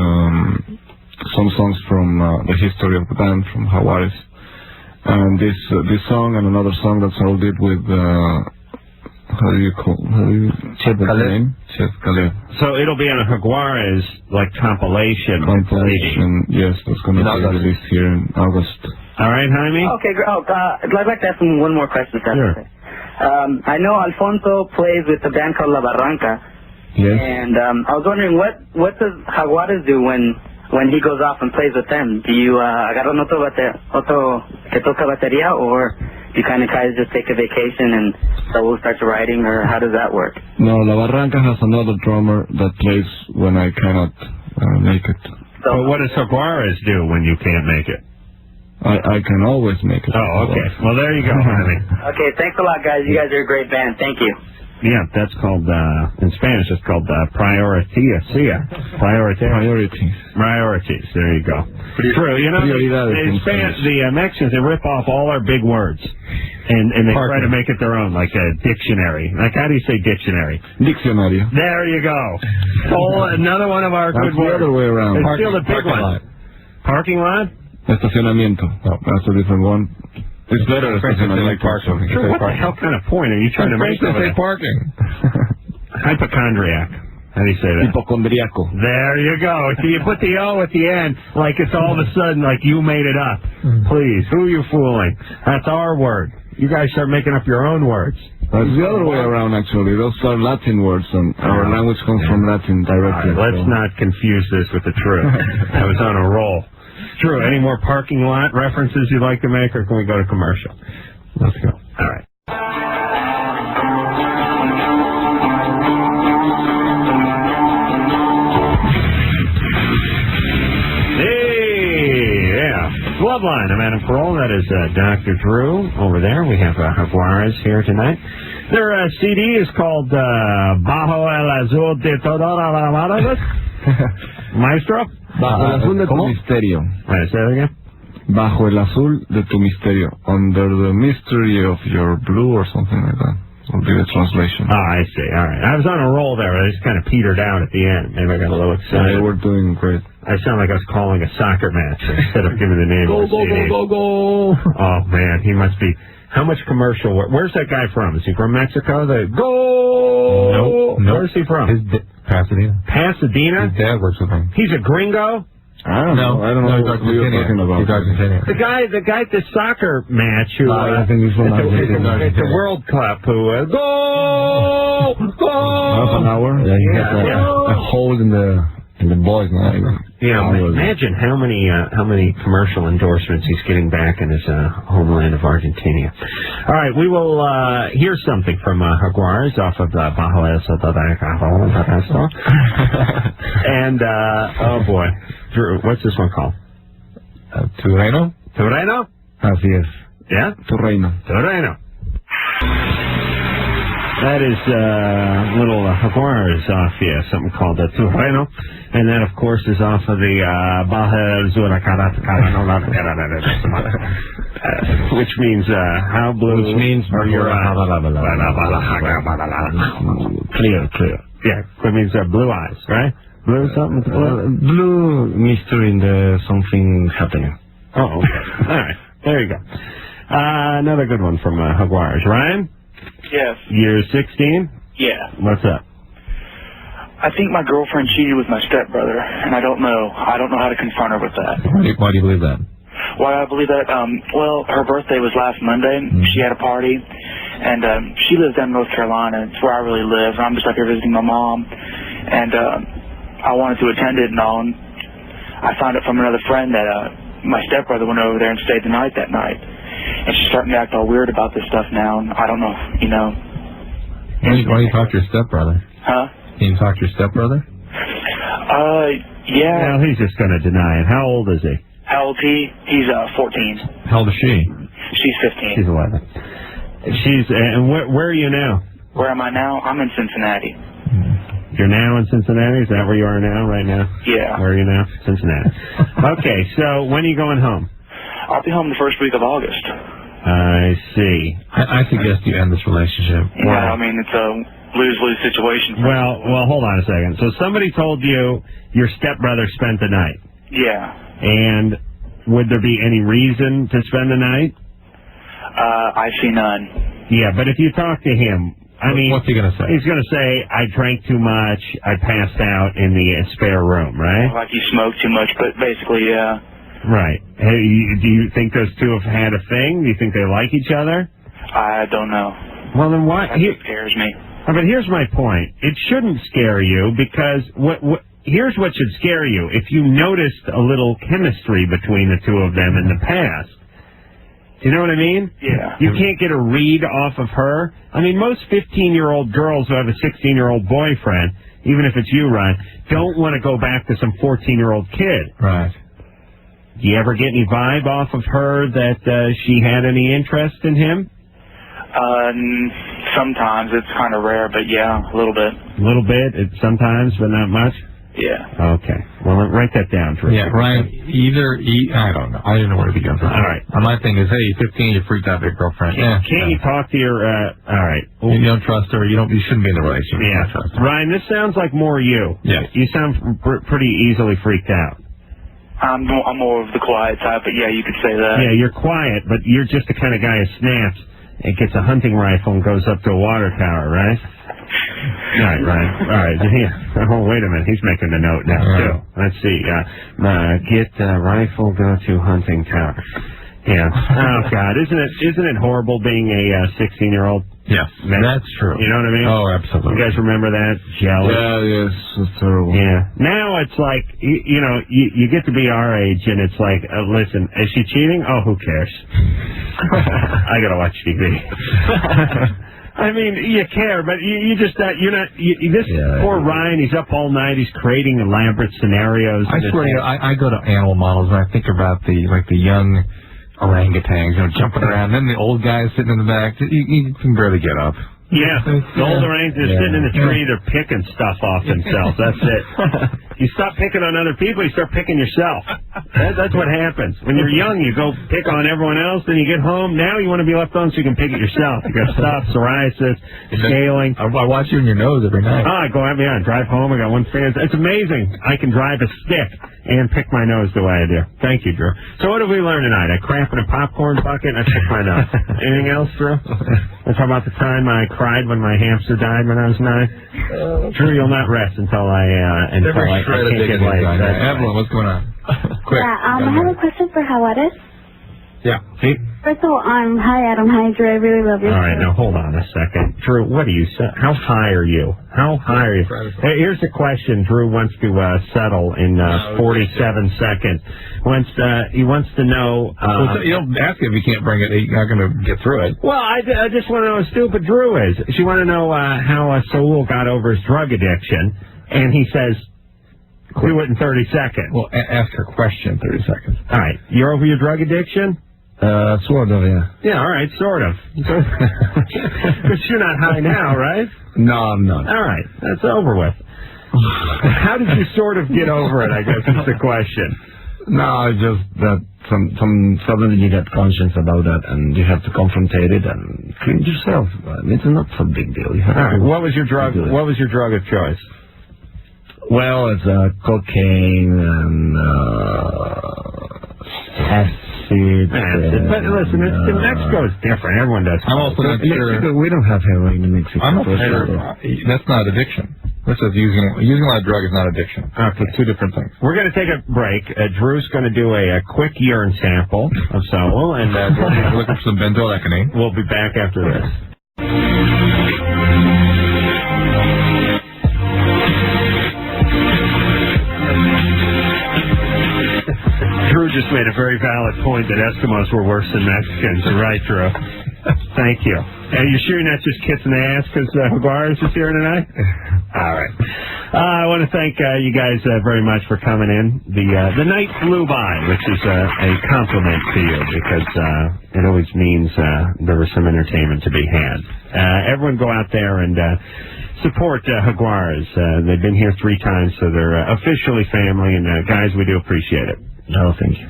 some songs from the history of the band, from Jaguares. And this song and another song that Saul did with Chef Calais. So it'll be on a Jaguares compilation. Yes, that's going to be released here in August. All right, Jaime. Okay, great. I'd like to ask him one more question. Sure. I know Alfonso plays with a band called La Barranca. Yes. And I was wondering what does Jaguares do when he goes off and plays with them? Do you agarran otro que toca batería, or do you kind of guys just take a vacation and Saul starts writing, or how does that work? No, La Barranca has another drummer that plays when I cannot make it. So what does Jaguares do when you can't make it? I can always make it. Oh, okay. Well, there you go, Jaime. Okay, thanks a lot, guys. You guys are a great band. Thank you. Yeah, that's called, in Spanish, it's called Priorities. Priorities, there you go. True, you know, the Mexicans, they rip off all our big words, and they try to make it their own, like a dictionary. Like, how do you say dictionary? Diccionario. There you go. Oh, another one of our good words. The other way around. It's still the big one. Parking lot? Estacionamiento. Oh, that's a different one. It's better like parking. Sure, what the hell kind of point are you trying to make? Say parking. Hypochondriac. How do you say that? Hypochondriaco. There you go. So you put the O at the end, like it's all of a sudden like you made it up. Please, who are you fooling? That's our word. You guys start making up your own words. That's the other way around, actually. Those are Latin words, and our language comes from Latin directly. Right, let's not confuse this with the truth. I was on a roll. True. Any more parking lot references you'd like to make, or can we go to commercial? Let's go. All right. Loveline. I'm Adam Carolla. That is Dr. Drew over there. We have Jaguares here tonight. Their CD is called Bajo el Azul de Todas las Maravillas. Maestro? Bajo el Azul de tu Misterio. Say that again. Bajo el Azul de tu Misterio. Under the mystery of your blue or something like that. Will be the translation. Oh, I see. All right. I was on a roll there. I just kind of petered out at the end. Maybe I got a little excited. Yeah, we're doing great. I sound like I was calling a soccer match instead of giving the name of the CD. Go. Oh, man. He must be... How much commercial... Where's that guy from? Is he from Mexico? Go! Nope. Where's he from? Pasadena. Pasadena? His dad works with him. He's a gringo? I don't know what you're talking about. The guy at the soccer match who... I think he's from Argentina. It's the World Cup who... Go! Half an hour? Yeah, he has a hole in the boys now. Yeah, imagine how many commercial endorsements he's getting back in his homeland of Argentina. All right, we will hear something from Jaguares off of Bajo el Azul. And, oh boy, Drew, what's this one called? Tu Reino? Tu Reino? Así es. Yeah? Tu Reino. Tu Reino. That is little Jaguares off, something called Tu Reino. And that, of course, is off of the Baja Azul, which means how blue. Which means are your eyes. Clear. Yeah, that means blue eyes, right? Blue something? Blue mystery in the something happening. Oh, okay. All right. There you go. Another good one from Jaguares. Ryan? Yes. You're 16? Yeah. What's up? I think my girlfriend cheated with my stepbrother, and I don't know how to confront her with that. Why do you believe that? Why I believe that? Well, her birthday was last Monday. She had a party, and she lives down in North Carolina. It's where I really live. I'm just up here visiting my mom, and I wanted to attend it and all. And I found out from another friend that my stepbrother went over there and stayed the night that night. And she's starting to act all weird about this stuff now, and I don't know, you know. Why do you talk to your stepbrother? Huh? Can you talk to your stepbrother? Yeah. Well, he's just going to deny it. How old is he? How old is he? He's 14. How old is she? She's 15. She's 11. And where are you now? Where am I now? I'm in Cincinnati. You're now in Cincinnati? Is that where you are now, right now? Yeah. Where are you now? Cincinnati. Okay, so when are you going home? I'll be home the first week of August. I see. I suggest you end this relationship. Yeah, I mean, it's a lose-lose situation. Well, hold on a second. So somebody told you your stepbrother spent the night. Yeah. And would there be any reason to spend the night? I see none. Yeah, but if you talk to him, I mean... What's he going to say? He's going to say, I drank too much, I passed out in the spare room, right? Like you smoked too much, but basically, yeah. Right. Hey, do you think those two have had a thing? Do you think they like each other? I don't know. Well, then why? That scares me. But here's my point. It shouldn't scare you because here's what should scare you. If you noticed a little chemistry between the two of them in the past. Do you know what I mean? Yeah. You can't get a read off of her. I mean, most 15-year-old girls who have a 16-year-old boyfriend, even if it's you, Ryan, don't want to go back to some 14-year-old kid. Right. Do you ever get any vibe off of her that she had any interest in him? Sometimes. It's kind of rare, but yeah, a little bit. A little bit, sometimes, but not much? Yeah. Okay. Well, write that down for a second. Ryan, I don't know. I didn't know where to begin. All right. My thing is, hey, you're 15, you freaked out with your girlfriend. Can't you talk to your, all right. You don't trust her, you shouldn't be in the relationship. Yeah. Ryan, this sounds like more you. Yes. You sound pretty easily freaked out. I'm more of the quiet type, but yeah, you could say that. Yeah, you're quiet, but you're just the kind of guy who snaps and gets a hunting rifle and goes up to a water tower, right? Right. All right. Yeah. Oh, wait a minute. He's making the note now, too. Let's see. Get rifle, go to hunting tower. Yeah. Oh, God. Isn't it horrible being a 16-year-old? Yes, that's true. You know what I mean? Oh, absolutely. You guys remember that? Jealous. Yeah, yes, it's terrible. Yeah. Now it's like, you get to be our age, and it's like, listen, is she cheating? Oh, who cares? I gotta watch TV. I mean, you care, but you just, you're not, poor Ryan, he's up all night, he's creating elaborate scenarios. I swear, I go to animal models, and I think about the young orangutans, jumping around, then the old guys sitting in the back, you can barely get up. Yeah, the old orangutans are sitting in the tree, they're picking stuff off themselves, that's it. You stop picking on other people, you start picking yourself. That's what happens. When you're young, you go pick on everyone else, then you get home, now you want to be left alone so you can pick it yourself. You got stuff, psoriasis, scaling. I watch you in your nose every night. I go out, drive home, I got one fan. It's amazing. I can drive a stick and pick my nose the way I do. Thank you, Drew. So what did we learn tonight? I crap in a popcorn bucket and I pick my nose. Anything else, Drew? Let's talk about the time I cried when my hamster died when I was 9. Drew, you'll not rest until I can't get light. Evelyn, what's going on? Quick. Yeah, I have a question for Jaguares. Yeah. See? First of all, hi Adam, hi Drew, I really love you. All right, now hold on a second. Drew, what do you say? How high are you? How high are you? Hey, here's a question Drew wants to settle in 47 seconds. He wants to know... you don't ask him if you can't bring it. You're not going to get through it. Well, I just want to know how stupid Drew is. She want to know how Saul got over his drug addiction, and he says... Do it in 30 seconds. Well, ask her question in 30 seconds. All right. You're over your drug addiction? Sort of, yeah. Yeah, all right, sort of. But you're not high now, right? No, I'm not. All right, that's over with. How did you sort of get over it, I guess is the question. No, it's just that suddenly you get conscious about that and you have to confrontate it and clean yourself. It's not so big deal. All right, what was your drug of choice? Well, it's cocaine and acid. But listen, Mexico is different. Everyone does. I'm also not sure. We don't have heroin in Mexico. I'm not sure. That's not addiction. This is using a lot of drug is not addiction. Okay, two different things. We're going to take a break. Drew's going to do a quick urine sample of Saul, and we're looking for some benzoylecgonine. We'll be back after this. Drew just made a very valid point that Eskimos were worse than Mexicans. You're right, Drew. Thank you. Are you sure you're not just kissing the ass because Jaguares is here tonight? All right. I want to thank you guys very much for coming in. The night flew by, which is a compliment to you because it always means there was some entertainment to be had. Everyone go out there and support Jaguares. They've been here 3 times, so they're officially family. And guys, we do appreciate it. No, thank you.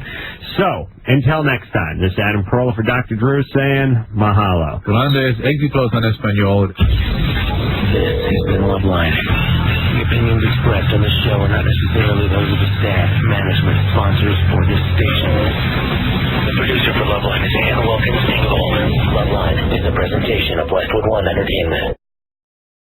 So, until next time, this is Adam Carolla for Dr. Drew saying mahalo. Grandes éxitos en español. This has been Loveline. The opinions expressed on the show are not necessarily those of the staff, management, sponsors, or this station. The producer for Loveline is Ann Wilkins Dingle. Loveline is a presentation of Westwood One Entertainment.